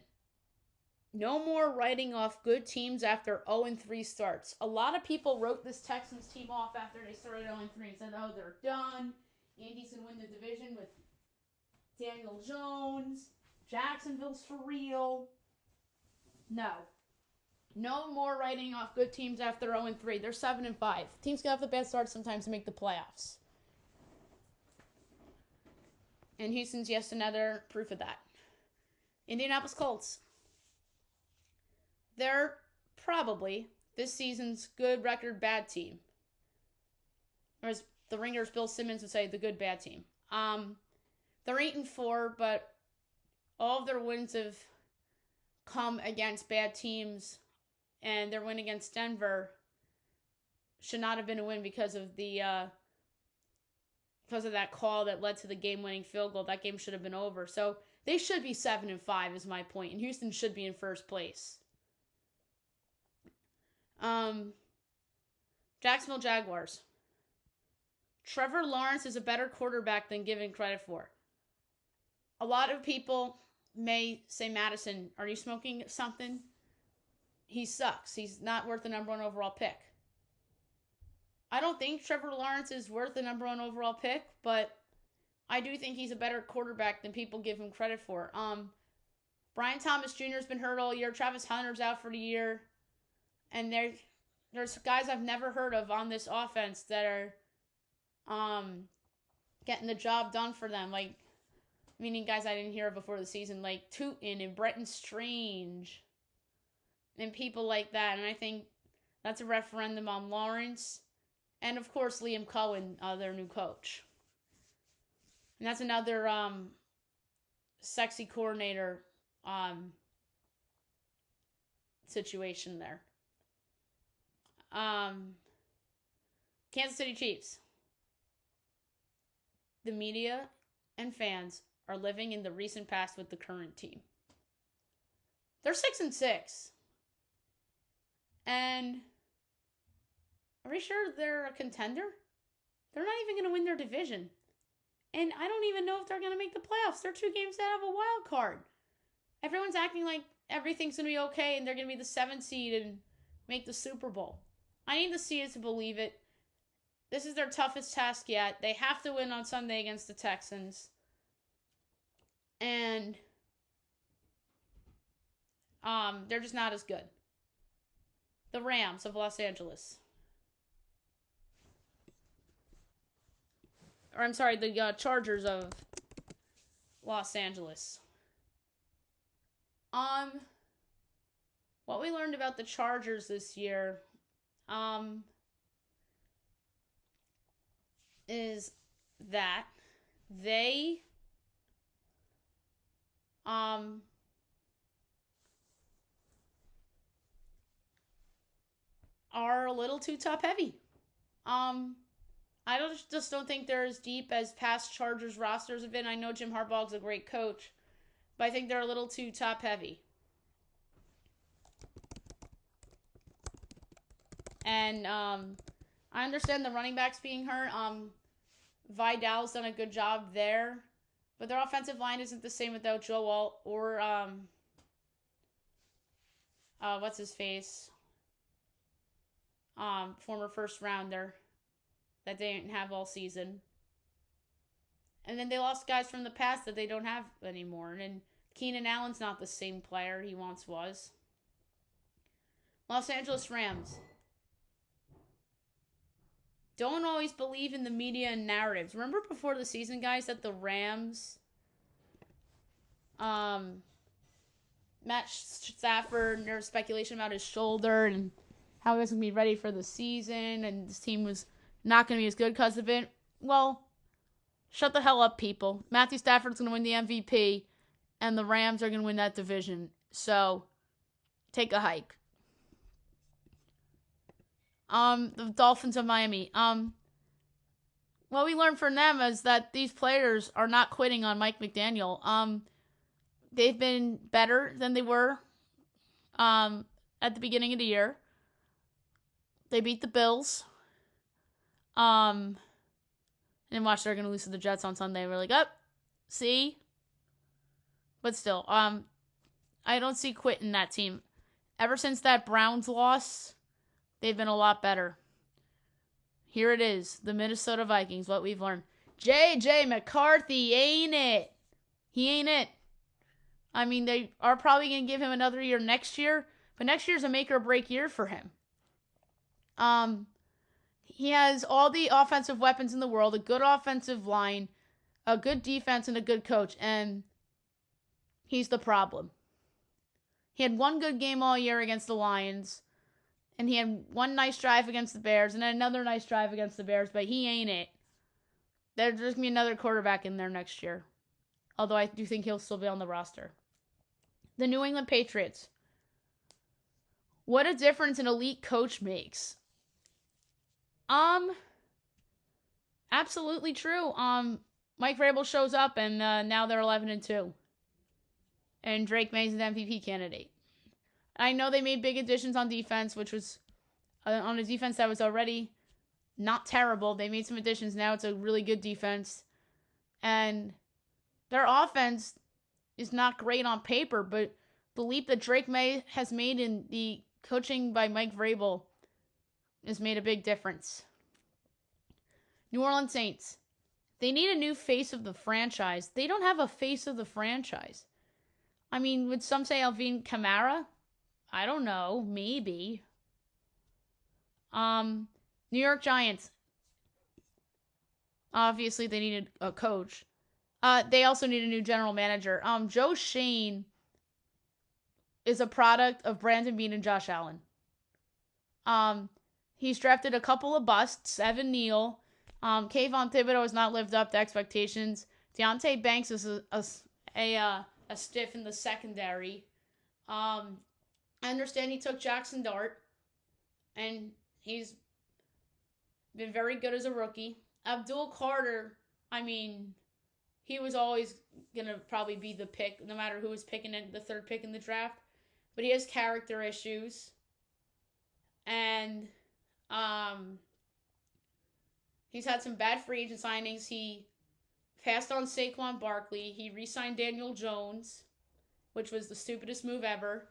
No more writing off good teams after 0-3 starts. A lot of people wrote this Texans team off after they started 0-3 and said, oh, they're done. Andy's going to win the division with Daniel Jones. Jacksonville's for real. No. No more writing off good teams after 0-3. They're 7-5. Teams can have the bad start sometimes to make the playoffs. And Houston's just another proof of that. Indianapolis Colts. They're probably this season's good record bad team. Or as the Ringers Bill Simmons would say, the good bad team. They're 8-4, but all of their wins have come against bad teams, and their win against Denver should not have been a win because of that call that led to the game-winning field goal. That game should have been over. So they should be 7-5 is my point, and Houston should be in first place. Jacksonville Jaguars. Trevor Lawrence is a better quarterback than given credit for. A lot of people may say, Madison, are you smoking something? He sucks. He's not worth the number 1 overall pick. I don't think Trevor Lawrence is worth the number 1 overall pick, but I do think he's a better quarterback than people give him credit for. Brian Thomas Jr. has been hurt all year. Travis Hunter's out for the year. And there's guys I've never heard of on this offense that are getting the job done for them. Like, meaning guys I didn't hear of before the season, like Tootin and Bretton Strange and people like that. And I think that's a referendum on Lawrence. And, of course, Liam Cohen, their new coach. And that's another sexy coordinator situation there. Kansas City Chiefs. The media and fans are living in the recent past with the current team. They're 6-6. And are we sure they're a contender? They're not even going to win their division. And I don't even know if they're going to make the playoffs. They're 2 games out of a wild card. Everyone's acting like everything's going to be okay and they're going to be the 7th seed and make the Super Bowl. I need to see it to believe it. This is their toughest task yet. They have to win on Sunday against the Texans. And they're just not as good. The Rams of Los Angeles. Or I'm sorry, the Chargers of Los Angeles. What we learned about the Chargers this year, is that they, are a little too top heavy. I just don't think they're as deep as past Chargers rosters have been. I know Jim Harbaugh's a great coach, but I think they're a little too top heavy. And I understand the running backs being hurt. Vidal's done a good job there, but their offensive line isn't the same without Joe Alt or what's his face? Former first rounder that they didn't have all season. And then they lost guys from the past that they don't have anymore. And Keenan Allen's not the same player he once was. Los Angeles Rams. Don't always believe in the media and narratives. Remember before the season, guys, that the Rams Matt Stafford, and there was speculation about his shoulder and how he wasn't going to be ready for the season, and this team was not going to be as good because of it. Well, shut the hell up, people. Matthew Stafford's going to win the MVP, and the Rams are going to win that division. So, take a hike. The Dolphins of Miami. What we learned from them is that these players are not quitting on Mike McDaniel. They've been better than they were at the beginning of the year. They beat the Bills. And watch, they're going to lose to the Jets on Sunday. We're like, see? But still, I don't see quitting that team. Ever since that Browns loss, they've been a lot better. Here it is, the Minnesota Vikings, what we've learned. J.J. McCarthy ain't it. He ain't it. I mean, they are probably going to give him another year next year, but next year's a make or break year for him. He has all the offensive weapons in the world, a good offensive line, a good defense, and a good coach, and he's the problem. He had one good game all year against the Lions, and he had one nice drive against the Bears, and then another nice drive against the Bears, but he ain't it. There's going to be another quarterback in there next year, although I do think he'll still be on the roster. The New England Patriots. What a difference an elite coach makes. Absolutely true. Mike Vrabel shows up, and now they're 11-2. And Drake May's an MVP candidate. I know they made big additions on defense, which was on a defense that was already not terrible. They made some additions. Now it's a really good defense. And their offense is not great on paper, but the leap that Drake May has made in the coaching by Mike Vrabel has made a big difference. New Orleans Saints. They need a new face of the franchise. They don't have a face of the franchise. I mean, would some say Alvin Kamara? I don't know. Maybe. New York Giants. Obviously, they needed a coach. They also need a new general manager. Joe Shane is a product of Brandon Beane and Josh Allen. He's drafted a couple of busts. Evan Neal. Kayvon Thibodeau has not lived up to expectations. Deontay Banks is a stiff in the secondary. I understand he took Jackson Dart, and he's been very good as a rookie. Abdul Carter, I mean, he was always going to probably be the pick, no matter who was picking it, the third pick in the draft. But he has character issues. And he's had some bad free agent signings. He passed on Saquon Barkley. He re-signed Daniel Jones, which was the stupidest move ever.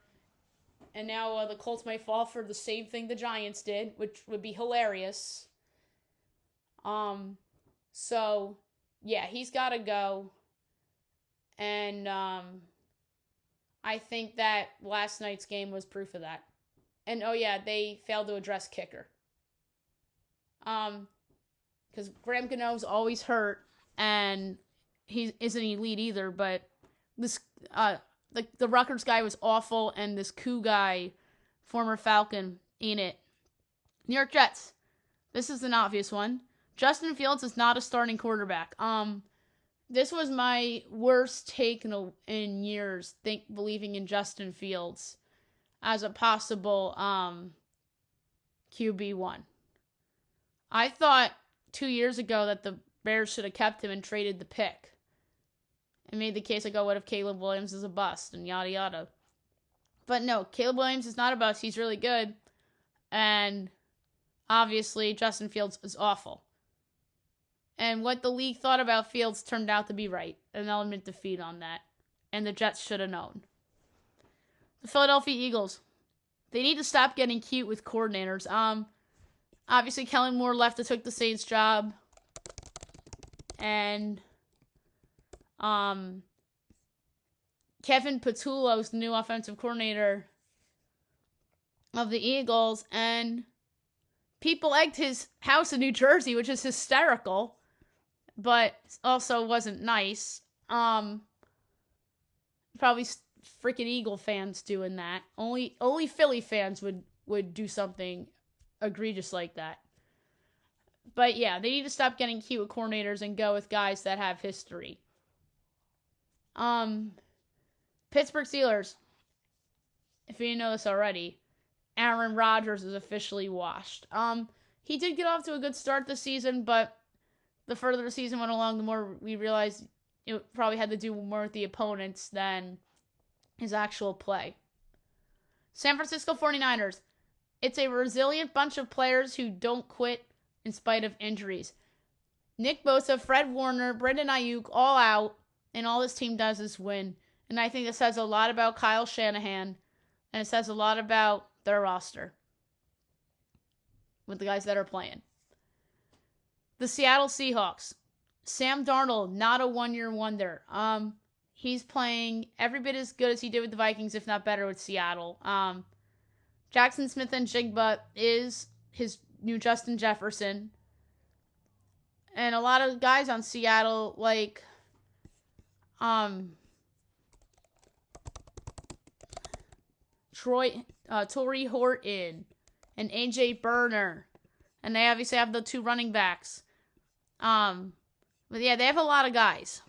And now the Colts may fall for the same thing the Giants did, which would be hilarious. So, yeah, he's got to go. And I think that last night's game was proof of that. And oh yeah, they failed to address kicker. Because Graham Gano's always hurt, and he isn't elite either. But this, the Rutgers guy was awful, and this Koo guy, former Falcon, ain't it. New York Jets. This is an obvious one. Justin Fields is not a starting quarterback. This was my worst take in years. Believing in Justin Fields as a possible QB1. I thought 2 years ago that the Bears should have kept him and traded the pick. And made the case like, oh, what if Caleb Williams is a bust and yada yada. But no, Caleb Williams is not a bust. He's really good. And obviously, Justin Fields is awful. And what the league thought about Fields turned out to be right. And they'll admit defeat on that. And the Jets should have known. The Philadelphia Eagles. They need to stop getting cute with coordinators. Obviously, Kellen Moore left and took the Saints job. And Kevin Patullo's the new offensive coordinator of the Eagles. And people egged his house in New Jersey, which is hysterical. But also wasn't nice. Probably freaking Eagle fans doing that. Only Philly fans would do something egregious like that. But yeah, they need to stop getting cute with coordinators and go with guys that have history. Pittsburgh Steelers. If you didn't know this already, Aaron Rodgers is officially washed. He did get off to a good start this season, but the further the season went along, the more we realized it probably had to do more with the opponents than his actual play. San Francisco 49ers. It's a resilient bunch of players who don't quit in spite of injuries. Nick Bosa, Fred Warner, Brandon Ayuk, all out, and all this team does is win. And I think it says a lot about Kyle Shanahan, and it says a lot about their roster with the guys that are playing. The Seattle Seahawks. Sam Darnold, not a one-year wonder. He's playing every bit as good as he did with the Vikings, if not better with Seattle. Jackson Smith-Njigba is his new Justin Jefferson. And a lot of guys on Seattle, like Torrey Horton and AJ Burner. And they obviously have the two running backs. But yeah, they have a lot of guys.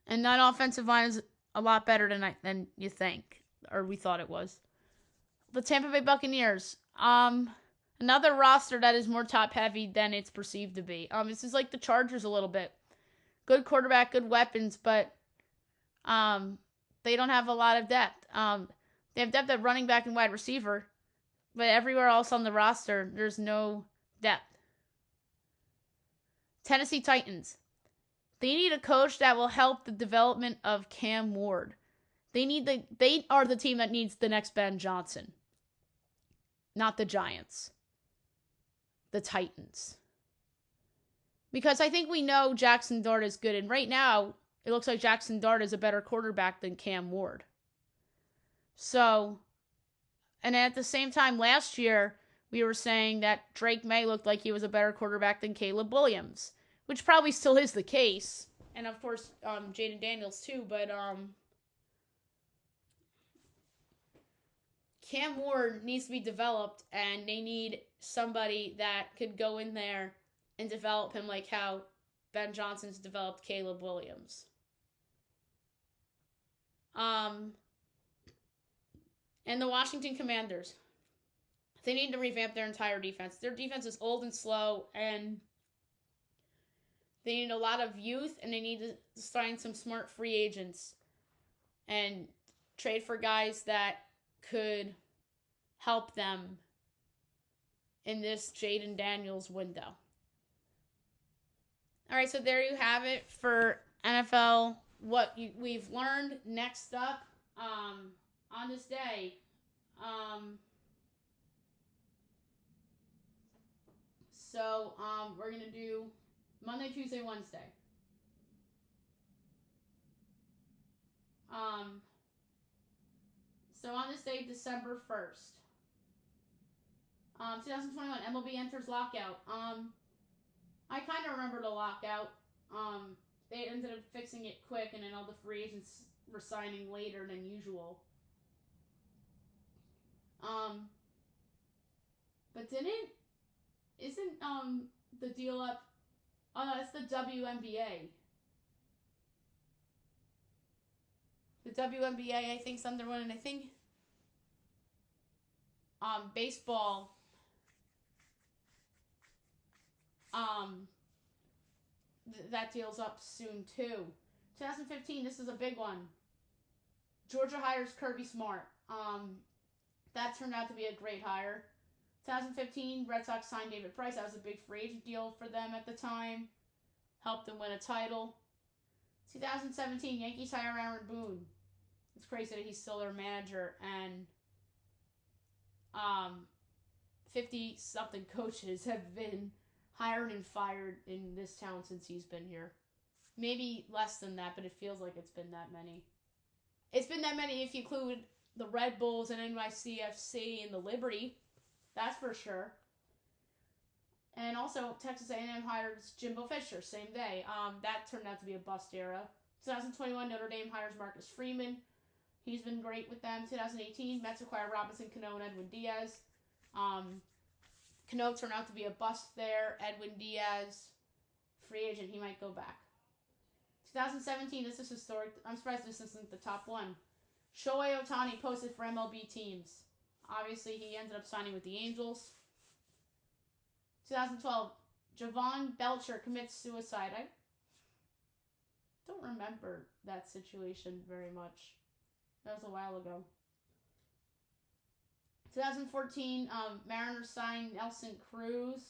And that offensive line is a lot better than you think, or we thought it was. The Tampa Bay Buccaneers. Another roster that is more top-heavy than it's perceived to be. This is like the Chargers a little bit. Good quarterback, good weapons, but they don't have a lot of depth. They have depth at running back and wide receiver, but everywhere else on the roster, there's no depth. Tennessee Titans. They need a coach that will help the development of Cam Ward. They are the team that needs the next Ben Johnson. Not the Giants. The Titans. Because I think we know Jackson Dart is good. And right now, it looks like Jackson Dart is a better quarterback than Cam Ward. So, and at the same time, last year, we were saying that Drake May looked like he was a better quarterback than Caleb Williams. Which probably still is the case. And of course, Jaden Daniels too. But Cam Ward needs to be developed. And they need somebody that could go in there and develop him like how Ben Johnson's developed Caleb Williams. And the Washington Commanders. They need to revamp their entire defense. Their defense is old and slow, and they need a lot of youth, and they need to sign some smart free agents and trade for guys that could help them in this Jaden Daniels window. All right, so there you have it for NFL, what we've learned. Next up, on this day, we're going to do Monday, Tuesday, Wednesday. So on this day, December 1st, 2021, MLB enters lockout. I kind of remember the lockout. They ended up fixing it quick, and then all the free agents were signing later than usual. But isn't the deal up? Oh no, it's the WNBA. The WNBA, I think, is under one, and I think baseball. That deal's up soon too. 2015, this is a big one. Georgia hires Kirby Smart. That turned out to be a great hire. 2015, Red Sox signed David Price. That was a big free agent deal for them at the time. Helped them win a title. 2017, Yankees hire Aaron Boone. It's crazy that he's still their manager, and 50-something coaches have been hired and fired in this town since he's been here. Maybe less than that, but it feels like it's been that many. It's been that many if you include the Red Bulls and NYCFC and the Liberty. That's for sure. And also, Texas A&M hires Jimbo Fisher, same day. That turned out to be a bust era. 2021, Notre Dame hires Marcus Freeman. He's been great with them. 2018, Mets acquire Robinson Cano and Edwin Diaz. Cano turned out to be a bust there. Edwin Diaz, free agent, he might go back. 2017, this is historic. I'm surprised this isn't the top one. Shohei Ohtani posted for MLB teams. Obviously, he ended up signing with the Angels. 2012, Javon Belcher commits suicide. I don't remember that situation very much. That was a while ago. 2014, Mariners signed Nelson Cruz.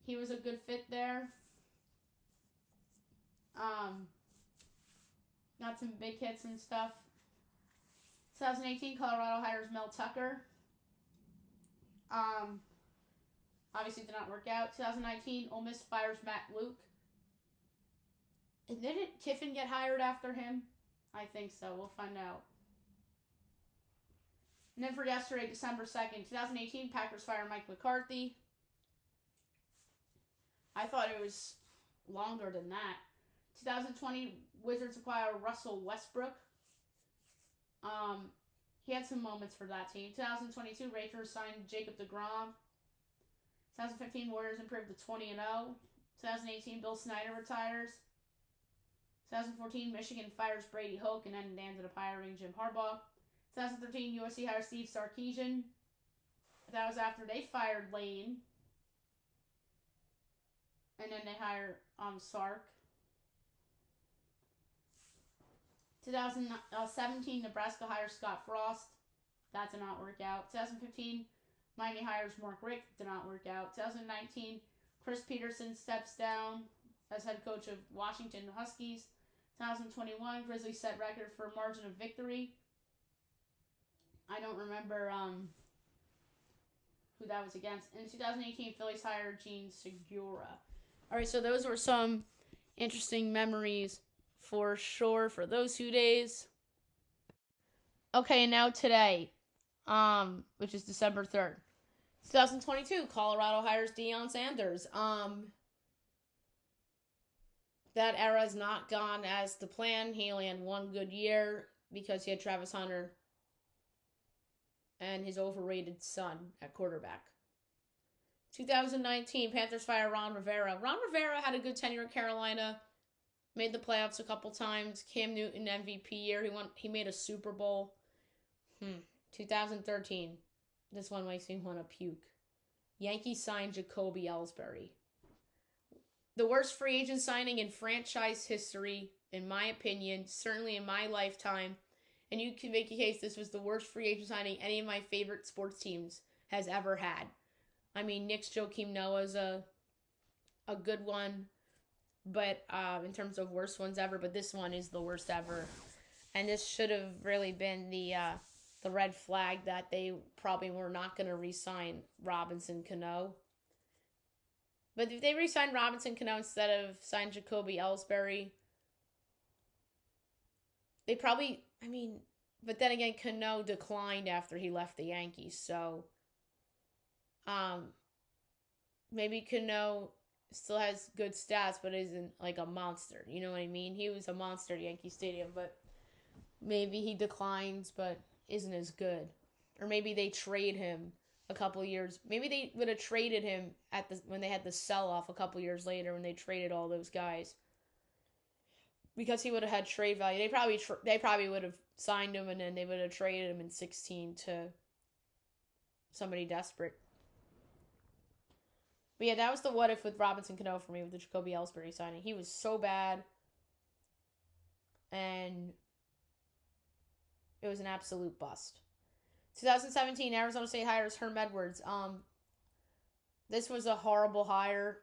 He was a good fit there. Got some big hits and stuff. 2018, Colorado hires Mel Tucker. Obviously did not work out. 2019, Ole Miss fires Matt Luke. And didn't Kiffin get hired after him? I think so. We'll find out. And then for yesterday, December 2nd, 2018, Packers fire Mike McCarthy. I thought it was longer than that. 2020, Wizards acquire Russell Westbrook. He had some moments for that team. 2022, Rangers signed Jacob deGrom. 2015, Warriors improved to 20-0. 2018, Bill Snyder retires. 2014, Michigan fires Brady Hoke, and then they ended up hiring Jim Harbaugh. 2013, USC hires Steve Sarkisian. That was after they fired Lane. And then they hire Sark. 2017, Nebraska hires Scott Frost. That did not work out. 2015, Miami hires Mark Richt. Did not work out. 2019, Chris Peterson steps down as head coach of Washington Huskies. 2021, Grizzlies set record for margin of victory. I don't remember who that was against. In 2018, Phillies hired Gene Segura. All right, so those were some interesting memories for sure for those 2 days. Okay, and now today, which is December 3rd. 2022, Colorado hires Deion Sanders. That era has not gone as the plan. He only had one good year because he had Travis Hunter and his overrated son at quarterback. 2019, Panthers fire Ron Rivera. Ron Rivera had a good tenure at Carolina. Made the playoffs a couple times. Cam Newton MVP year. He made a Super Bowl. 2013. This one makes me want to puke. Yankees signed Jacoby Ellsbury. The worst free agent signing in franchise history, in my opinion, certainly in my lifetime. And you can make a case this was the worst free agent signing any of my favorite sports teams has ever had. I mean, Knicks Joakim Noah's a good one, but in terms of worst ones ever, but this one is the worst ever. And this should have really been the red flag that they probably were not going to re-sign Robinson Cano. But if they re-signed Robinson Cano instead of signed Jacoby Ellsbury, they probably, I mean, but then again, Cano declined after he left the Yankees, so um, maybe Cano still has good stats, but isn't like a monster. You know what I mean? He was a monster at Yankee Stadium, but maybe he declines, but isn't as good. Or maybe they trade him a couple years. Maybe they would have traded him at the when they had the sell off a couple years later when they traded all those guys because he would have had trade value. They probably would have signed him and then they would have traded him in 16 to somebody desperate. But yeah, that was the what if with Robinson Cano for me with the Jacoby Ellsbury signing. He was so bad, and it was an absolute bust. 2017, Arizona State hires Herm Edwards. This was a horrible hire.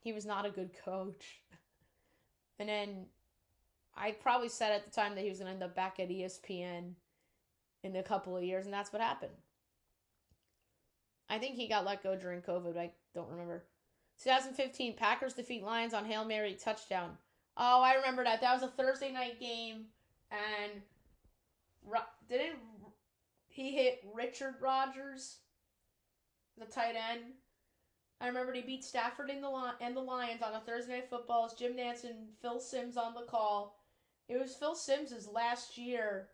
He was not a good coach. And then I probably said at the time that he was going to end up back at ESPN in a couple of years, and that's what happened. I think he got let go during COVID, but I don't remember. 2015, Packers defeat Lions on Hail Mary touchdown. Oh, I remember that. That was a Thursday night game, and didn't he hit Richard Rodgers, the tight end? I remember he beat Stafford and the Lions on a Thursday Night Football. It's Jim Nantz and Phil Simms on the call. It was Phil Simms' last year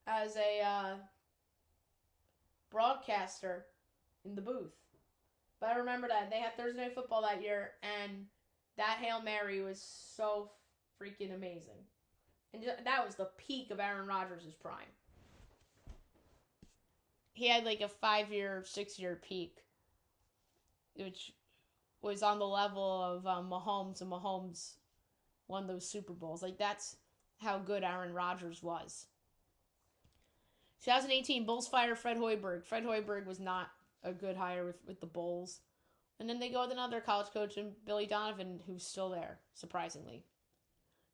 as a broadcaster in the booth. But I remember that. They had Thursday Night Football that year, and that Hail Mary was so freaking amazing. And that was the peak of Aaron Rodgers' prime. He had like a 5-year, 6-year peak, which was on the level of Mahomes, and Mahomes won those Super Bowls. Like, that's how good Aaron Rodgers was. 2018, Bulls fire Fred Hoiberg. Fred Hoiberg was not a good hire with the Bulls. And then they go with another college coach, and Billy Donovan, who's still there, surprisingly.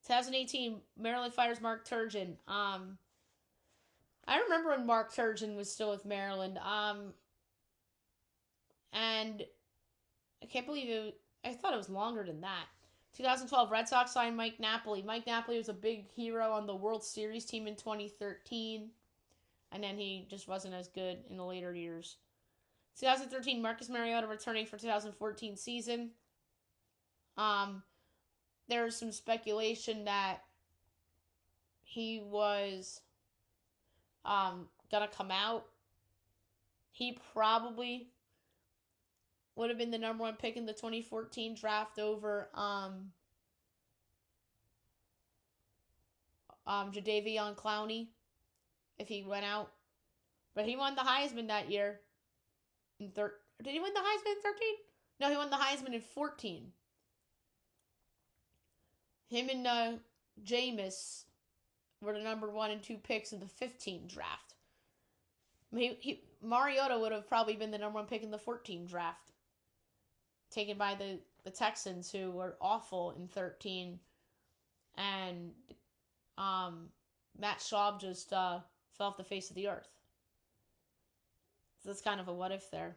2018, Maryland fires Mark Turgeon. I remember when Mark Turgeon was still with Maryland. And I can't believe it. I thought it was longer than that. 2012, Red Sox signed Mike Napoli. Mike Napoli was a big hero on the World Series team in 2013. And then he just wasn't as good in the later years. 2013, Marcus Mariota returning for 2014 season. There was some speculation that he was gonna come out. He probably would have been the number one pick in the 2014 draft over Jadeveon Clowney if he went out. But he won the Heisman that year. Did he win the Heisman in 13? No, he won the Heisman in 14. Him and Jameis were the number 1 and 2 picks in the 15 draft. Mariota would have probably been the number 1 pick in the 14 draft. Taken by the Texans, who were awful in 13. And Matt Schaub just fell off the face of the earth. So that's kind of a what if there.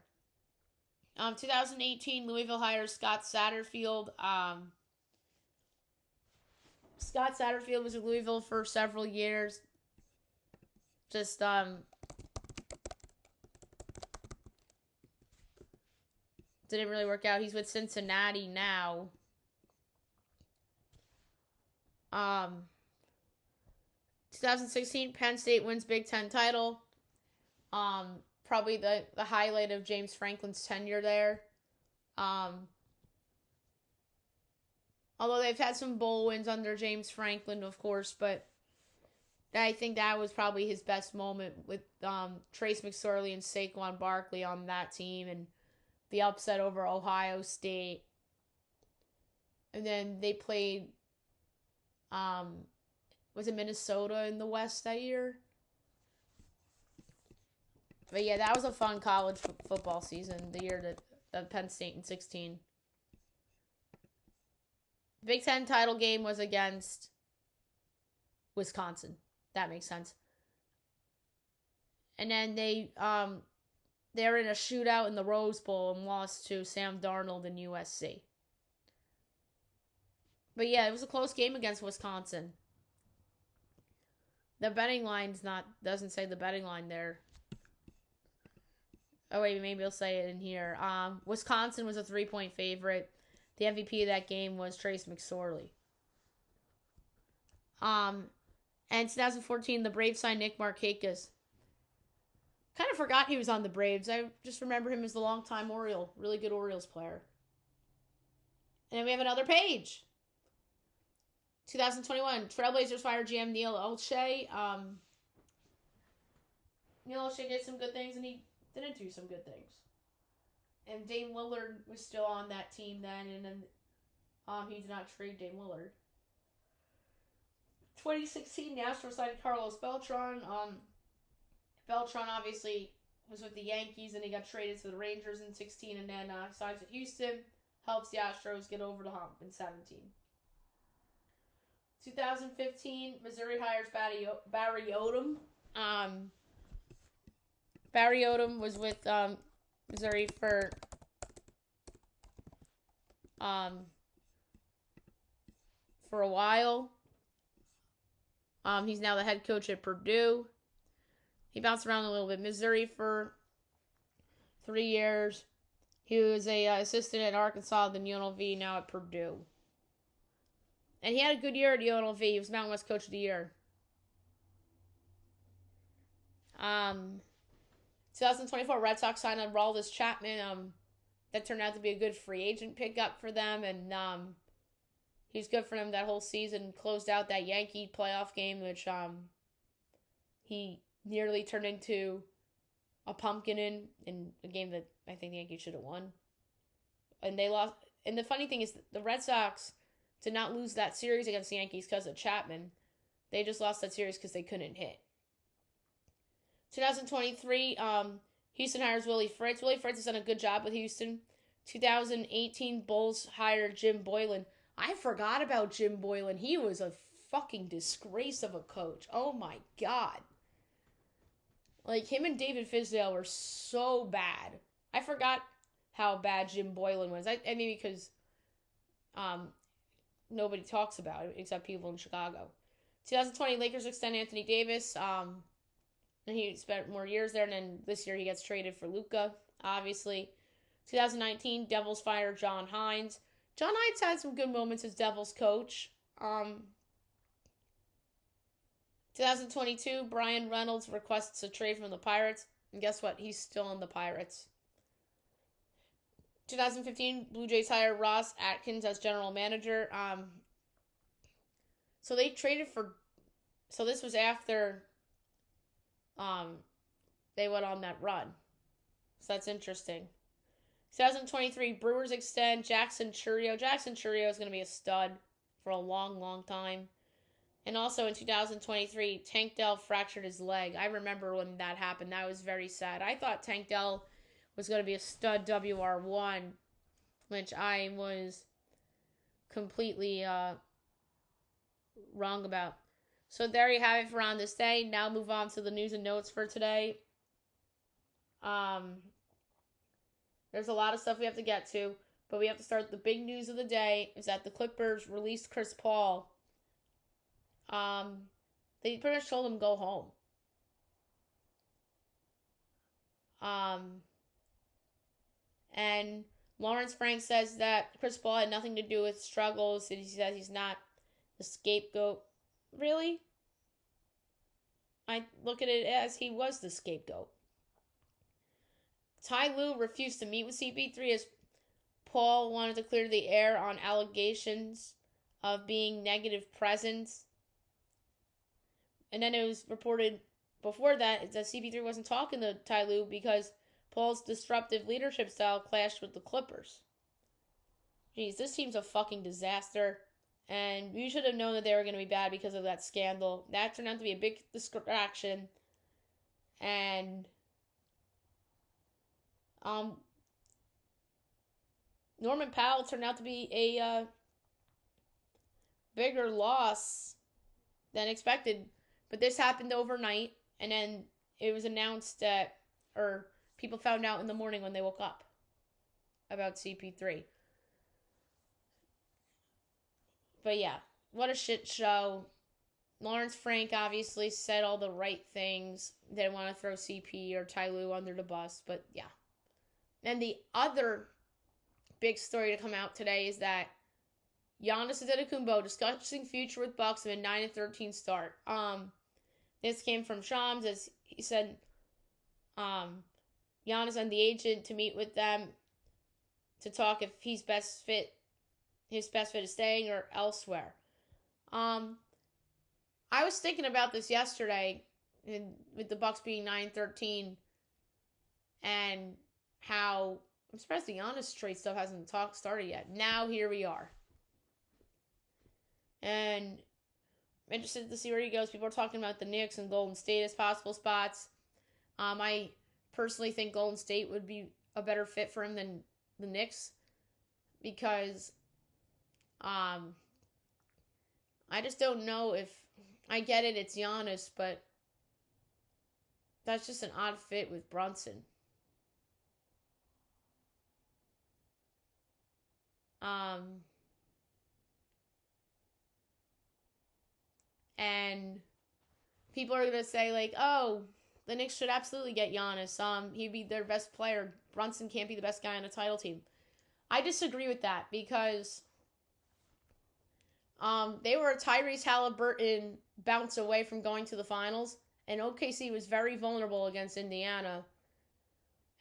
2018, Louisville hires Scott Satterfield. Scott Satterfield was in Louisville for several years. Just didn't really work out. He's with Cincinnati now. 2016, Penn State wins Big Ten title. Probably the highlight of James Franklin's tenure there. Although they've had some bowl wins under James Franklin, of course, but I think that was probably his best moment with Trace McSorley and Saquon Barkley on that team, and the upset over Ohio State. And then they played, was it Minnesota in the West that year? But yeah, that was a fun college football season, the year that Penn State in 16. The Big Ten title game was against Wisconsin. That makes sense. And then they were in a shootout in the Rose Bowl and lost to Sam Darnold and USC. But yeah, it was a close game against Wisconsin. The betting line's doesn't say the betting line there. Oh wait, maybe I'll say it in here. Wisconsin was a 3-point favorite. The MVP of that game was Trace McSorley. And 2014, the Braves signed Nick Markakis. Kind of forgot he was on the Braves. I just remember him as the longtime Oriole, really good Orioles player. And then we have another page. 2021, Trailblazers fired GM Neil Olshey. Neil Olshey did some good things, and he didn't do some good things. And Dame Lillard was still on that team then, and then he did not trade Dame Lillard. 2016, the Astros signed Carlos Beltran. Beltran obviously was with the Yankees, and he got traded to the Rangers in 16, and then signs with Houston. Helps the Astros get over the hump in 17. 2015, Missouri hires Barry Odom. Barry Odom was with Missouri for a while. He's now the head coach at Purdue. He bounced around a little bit. Missouri for 3 years. He was a assistant at Arkansas, then UNLV, now at Purdue. And he had a good year at UNLV. He was Mountain West Coach of the Year. 2024, Red Sox signed on Aroldis Chapman. That turned out to be a good free agent pickup for them, and he's good for them that whole season. Closed out that Yankee playoff game, which he nearly turned into a pumpkin in a game that I think the Yankees should have won. And they lost. And the funny thing is, the Red Sox did not lose that series against the Yankees because of Chapman. They just lost that series because they couldn't hit. 2023, Houston hires Willie Fritz. Willie Fritz has done a good job with Houston. 2018, Bulls hired Jim Boylan. I forgot about Jim Boylan. He was a fucking disgrace of a coach. Oh my God. Like, him and David Fizdale were so bad. I forgot how bad Jim Boylan was. I mean, because nobody talks about it except people in Chicago. 2020, Lakers extend Anthony Davis. And he spent more years there, and then this year he gets traded for Luka, obviously. 2019, Devils fire John Hines. John Hines had some good moments as Devils coach. 2022, Brian Reynolds requests a trade from the Pirates. And guess what? He's still in the Pirates. 2015, Blue Jays hire Ross Atkins as general manager. So they traded for... So this was after they went on that run. So that's interesting. 2023, Brewers extend Jackson Chourio. Jackson Chourio is going to be a stud for a long, long time. And also in 2023, Tank Dell fractured his leg. I remember when that happened. That was very sad. I thought Tank Dell was going to be a stud WR1, which I was completely wrong about. So there you have it for on this day. Now move on to the news and notes for today. There's a lot of stuff we have to get to, but we have to start. The big news of the day is that the Clippers released Chris Paul. They pretty much told him go home. And Lawrence Frank says that Chris Paul had nothing to do with struggles, and he says he's not the scapegoat. Really? I look at it as he was the scapegoat. Ty Lue refused to meet with CP3 as Paul wanted to clear the air on allegations of being negative presence. And then it was reported before that CP3 wasn't talking to Ty Lue because Paul's disruptive leadership style clashed with the Clippers. Jeez, this team's a fucking disaster. And you should have known that they were going to be bad because of that scandal. That turned out to be a big distraction. And Norman Powell turned out to be a bigger loss than expected. But this happened overnight. And then it was announced that, or people found out in the morning when they woke up about CP3. But yeah, what a shit show. Lawrence Frank obviously said all the right things. Didn't want to throw CP or Ty Lue under the bus, but yeah. And the other big story to come out today is that Giannis Antetokounmpo discussing future with Bucks with a 9-13 start. This came from Shams, as he said, Giannis and the agent to meet with them to talk if he's best fit. His best fit is staying or elsewhere. I was thinking about this yesterday, with the Bucks being 9-13, and how I'm surprised the Giannis trade stuff hasn't started yet. Now here we are, and I'm interested to see where he goes. People are talking about the Knicks and Golden State as possible spots. I personally think Golden State would be a better fit for him than the Knicks, because I just don't know if I get it. It's Giannis, but that's just an odd fit with Brunson. And people are gonna say like, "Oh, the Knicks should absolutely get Giannis. He'd be their best player. Brunson can't be the best guy on a title team." I disagree with that, because they were a Tyrese Halliburton bounce away from going to the finals, and OKC was very vulnerable against Indiana,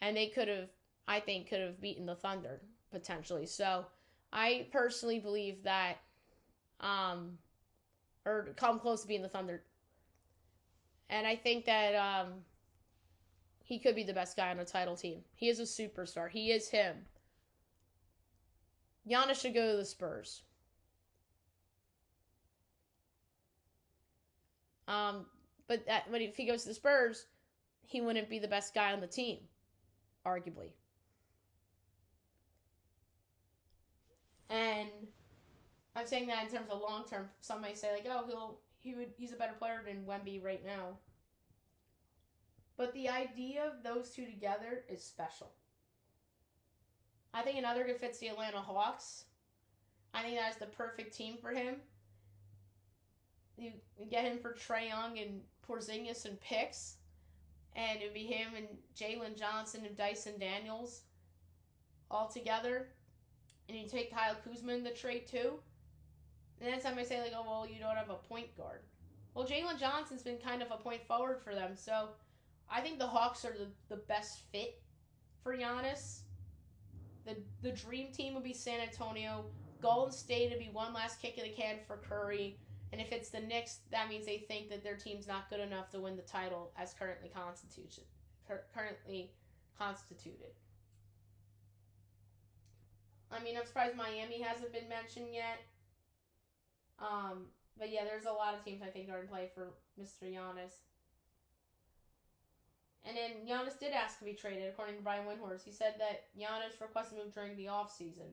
and they could have beaten the Thunder potentially. So I personally believe that, or come close to being the Thunder, and I think that he could be the best guy on a title team. He is a superstar. He is him. Giannis should go to the Spurs. But if he goes to the Spurs, he wouldn't be the best guy on the team, arguably. And I'm saying that in terms of long term. Some may say like, "Oh, he's a better player than Wemby right now." But the idea of those two together is special. I think another good fit's the Atlanta Hawks. I think that's the perfect team for him. You get him for Trae Young and Porzingis and picks, and it'd be him and Jalen Johnson and Dyson Daniels all together. And you take Kyle Kuzma in the trade too. And then some may say like, "Oh, well, you don't have a point guard." Well, Jalen Johnson's been kind of a point forward for them, so I think the Hawks are the best fit for Giannis. The dream team would be San Antonio. Golden State would be one last kick in the can for Curry. And if it's the Knicks, that means they think that their team's not good enough to win the title as currently constituted. I mean, I'm surprised Miami hasn't been mentioned yet. But yeah, there's a lot of teams I think are in play for Mr. Giannis. And then Giannis did ask to be traded, according to Brian Windhorst. He said that Giannis requested a move during the offseason.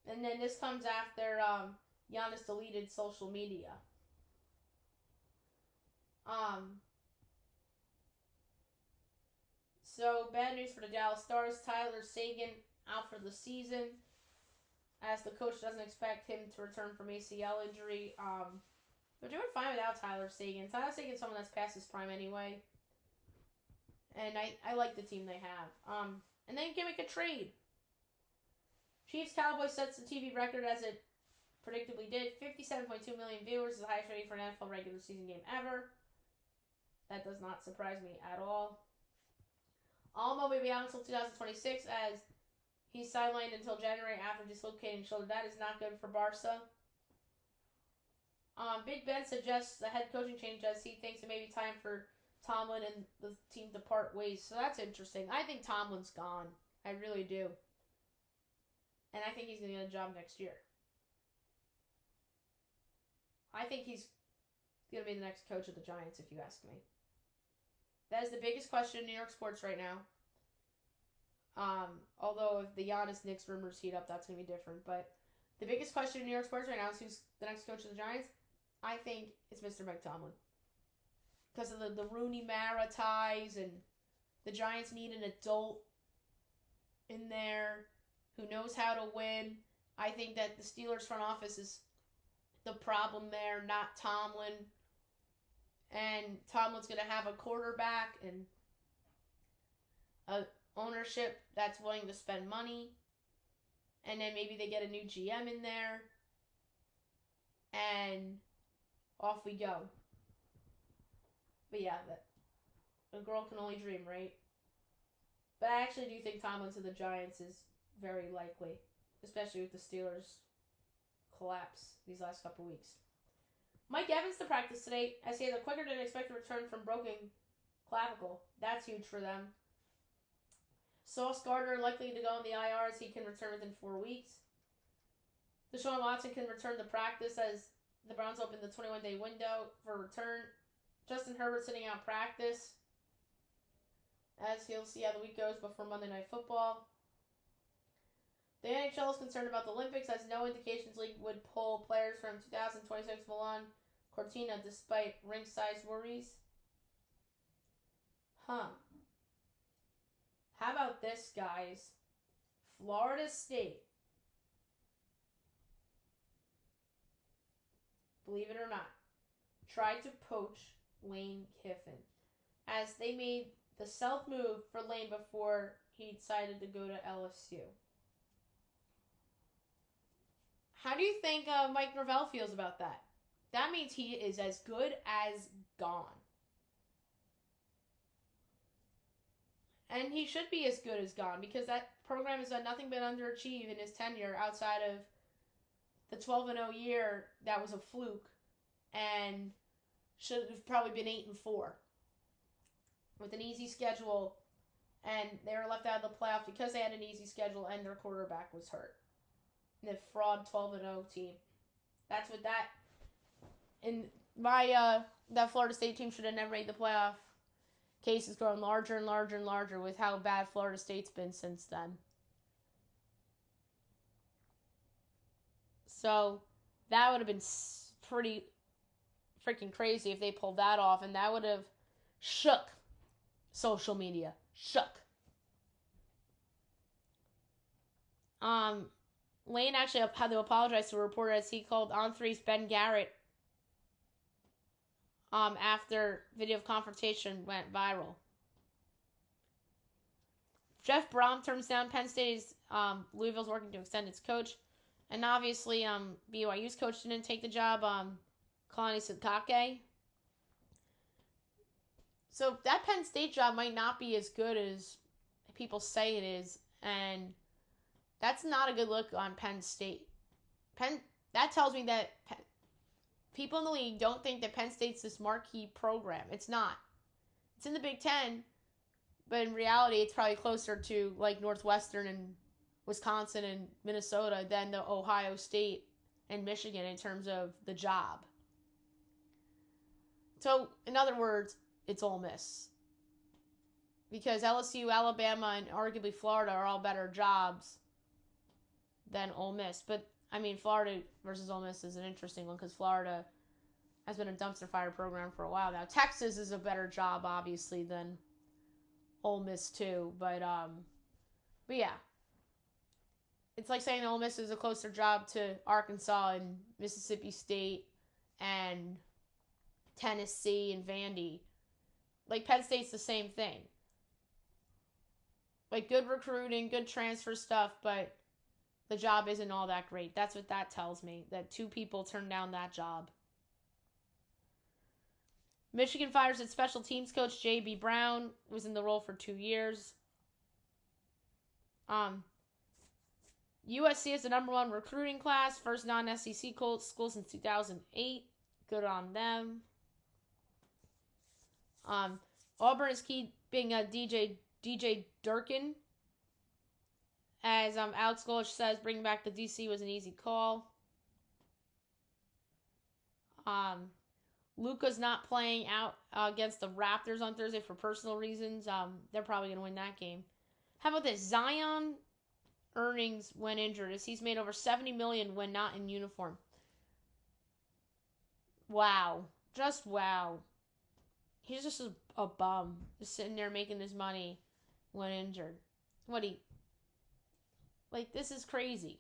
And then this comes after Giannis deleted social media. So bad news for the Dallas Stars. Tyler Seguin out for the season, as the coach doesn't expect him to return from ACL injury. They're doing fine without Tyler Seguin. Tyler Seguin's someone that's past his prime anyway. And I like the team they have. And then you can make a trade. Chiefs Cowboys sets the TV record as it predictably did. 57.2 million viewers is the highest rating for an NFL regular season game ever. That does not surprise me at all. Almo may be out until 2026, as he's sidelined until January after dislocating shoulder. That is not good for Barca. Big Ben suggests the head coaching change as he thinks it may be time for Tomlin and the team to part ways. So that's interesting. I think Tomlin's gone. I really do. And I think he's going to get a job next year. I think he's going to be the next coach of the Giants, if you ask me. That is the biggest question in New York sports right now. Although if the Giannis Knicks rumors heat up, that's going to be different. But the biggest question in New York sports right now is who's the next coach of the Giants. I think it's Mr. Mike Tomlin. Because of the Rooney Mara ties, and the Giants need an adult in there who knows how to win. I think that the Steelers front office is the problem there, not Tomlin. And Tomlin's going to have a quarterback and a ownership that's willing to spend money. And then maybe they get a new GM in there. And off we go. But yeah, a girl can only dream, right? But I actually do think Tomlin to the Giants is very likely, especially with the Steelers' collapse these last couple weeks. Mike Evans to practice today as he has a quicker than expected return from broken clavicle. That's huge for them. Sauce Gardner likely to go on the IR as he can return within 4 weeks. Deshaun Watson can return to practice as the Browns open the 21-day window for return. Justin Herbert sitting out practice as he'll see how the week goes before Monday Night Football. The NHL is concerned about the Olympics as no indications league would pull players from 2026 Milan Cortina despite rink size worries. How about this, guys? Florida State, believe it or not, tried to poach Lane Kiffin as they made the stealth move for Lane before he decided to go to LSU. How do you think Mike Norvell feels about that? That means he is as good as gone. And he should be as good as gone because that program has done nothing but underachieve in his tenure outside of the 12-0 year that was a fluke and should have probably been 8-4 with an easy schedule, and they were left out of the playoffs because they had an easy schedule and their quarterback was hurt. The fraud 12-0 team. That's what that. And that Florida State team should have never made the playoff. Case is growing larger and larger and larger with how bad Florida State's been since then. So that would have been pretty freaking crazy if they pulled that off, and that would have shook social media. Shook. Lane actually had to apologize to a reporter as he called On3's Ben Garrett after video of confrontation went viral. Jeff Brom turns down Penn State's Louisville's working to extend its coach. And obviously BYU's coach didn't take the job, Kalani Sitake. So that Penn State job might not be as good as people say it is, and that's not a good look on Penn State. That tells me that people in the league don't think that Penn State's this marquee program. It's not. It's in the Big Ten, but in reality, it's probably closer to like Northwestern and Wisconsin and Minnesota than the Ohio State and Michigan in terms of the job. So, in other words, it's Ole Miss. Because LSU, Alabama, and arguably Florida are all better jobs than Ole Miss. But, I mean, Florida versus Ole Miss is an interesting one because Florida has been a dumpster fire program for a while now. Texas is a better job, obviously, than Ole Miss, too. But yeah. It's like saying Ole Miss is a closer job to Arkansas and Mississippi State and Tennessee and Vandy. Like, Penn State's the same thing. Like, good recruiting, good transfer stuff, but the job isn't all that great. That's what that tells me, that 2 people turned down that job. Michigan fires its special teams coach, J.B. Brown, was in the role for 2 years. USC is the number 1 recruiting class, first non-SEC school since 2008. Good on them. Auburn is keeping DJ Durkin. As Alex Golich says, bringing back the DC was an easy call. Luka's not playing out against the Raptors on Thursday for personal reasons. They're probably going to win that game. How about this? Zion earnings when injured, as he's made over $70 million when not in uniform. Wow. Just wow. He's just a bum. Just sitting there making his money when injured. Like, this is crazy.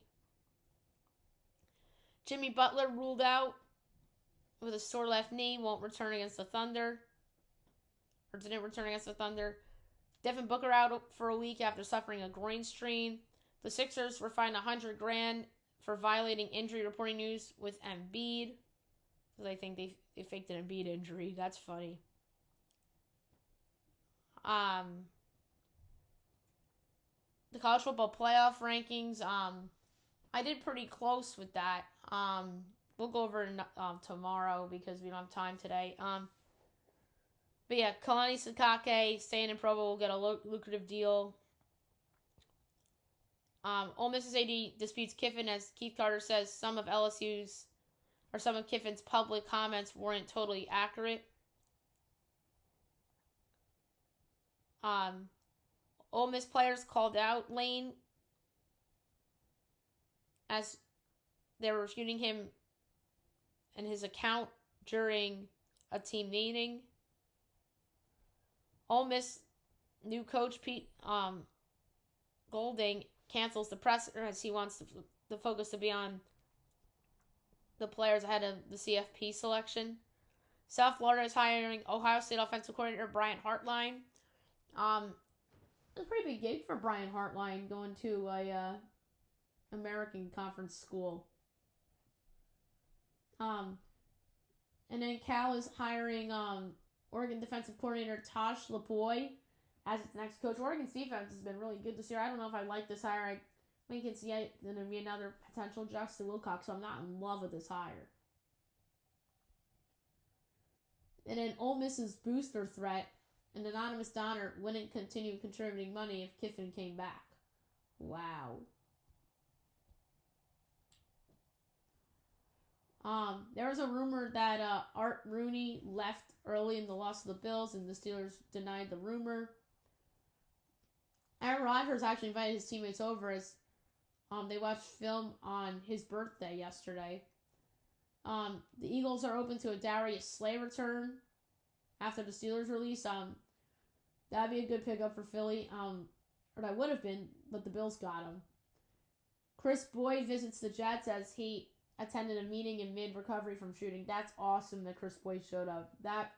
Jimmy Butler ruled out with a sore left knee, won't return against the Thunder. Or didn't return against the Thunder. Devin Booker out for a week after suffering a groin strain. The Sixers were fined $100,000 for violating injury reporting news with Embiid. Because I think they faked an Embiid injury. That's funny. The college football playoff rankings. I did pretty close with that. We'll go over it tomorrow because we don't have time today. But yeah, Kalani Sitake staying in Provo will get a lucrative deal. Ole Miss's AD disputes Kiffin as Keith Carter says some of Kiffin's public comments weren't totally accurate. Ole Miss players called out Lane as they were refuting him and his account during a team meeting. Ole Miss new coach Pete Golding cancels the presser as he wants the focus to be on the players ahead of the CFP selection. South Florida is hiring Ohio State offensive coordinator Brian Hartline. It's a pretty big gig for Brian Hartline going to a American Conference school. And then Cal is hiring Oregon defensive coordinator Tosh Lapoy as its next coach. Oregon's defense has been really good this year. I don't know if I like this hire. I think it's yet going to be another potential Justin Wilcox, so I'm not in love with this hire. And then Ole Miss's booster threat, an anonymous donor wouldn't continue contributing money if Kiffin came back. Wow. There was a rumor that Art Rooney left early in the loss of the Bills, and the Steelers denied the rumor. Aaron Rodgers actually invited his teammates over as they watched film on his birthday yesterday. The Eagles are open to a Darius Slay return after the Steelers release. That'd be a good pickup for Philly. Or that would have been, but the Bills got him. Chris Boyd visits the Jets as he attended a meeting in mid-recovery from shooting. That's awesome that Chris Boyd showed up. That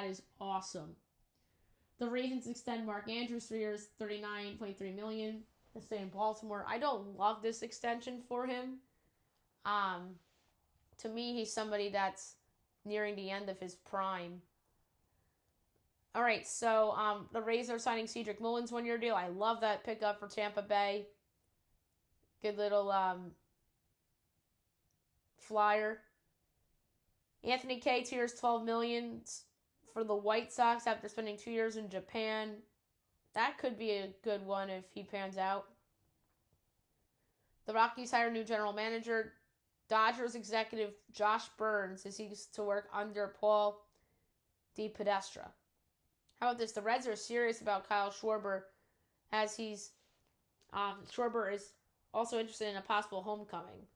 is awesome. The Ravens extend Mark Andrews 3 years, $39.3 million to stay in Baltimore. I don't love this extension for him. To me, he's somebody that's nearing the end of his prime. All right, so the Rays are signing Cedric Mullins 1-year deal. I love that pickup for Tampa Bay. Good little flyer. Anthony Kay tiers $12 million for the White Sox after spending 2 years in Japan. That could be a good one if he pans out. The Rockies hire new general manager. Dodgers executive Josh Burns is used to work under Paul DePodesta. How about this? The Reds are serious about Kyle Schwarber as Schwarber is also interested in a possible homecoming.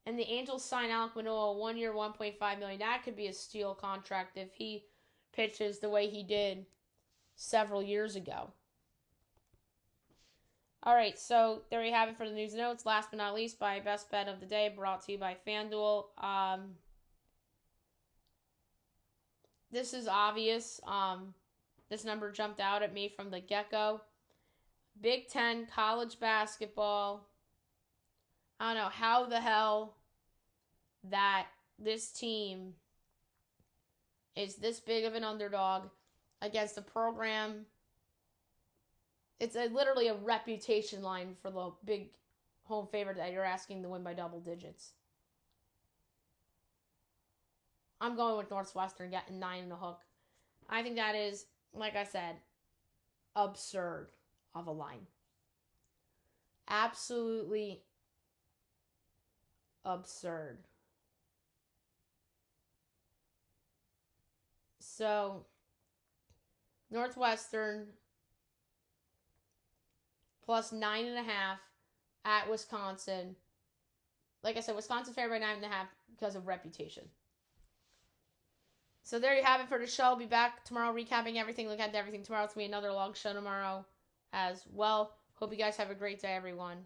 And the Angels sign Alek Manoah 1 year, $1.5 million. That could be a steal contract if he pitches the way he did several years ago. All right, so there you have it for the news and notes. Last but not least, my best bet of the day, brought to you by FanDuel. This is obvious. This number jumped out at me from the get-go. Big Ten college basketball. I don't know how the hell that this team is this big of an underdog against a program. It's literally a reputation line for the big home favorite that you're asking to win by double digits. I'm going with Northwestern getting 9 in the hook. I think that is, like I said, absurd of a line. Absolutely absurd. So, Northwestern plus 9.5 at Wisconsin. Like I said, Wisconsin favored by 9.5 because of reputation. So there you have it for the show. I'll be back tomorrow recapping everything, looking at everything tomorrow. It's going to be another long show tomorrow as well. Hope you guys have a great day, everyone.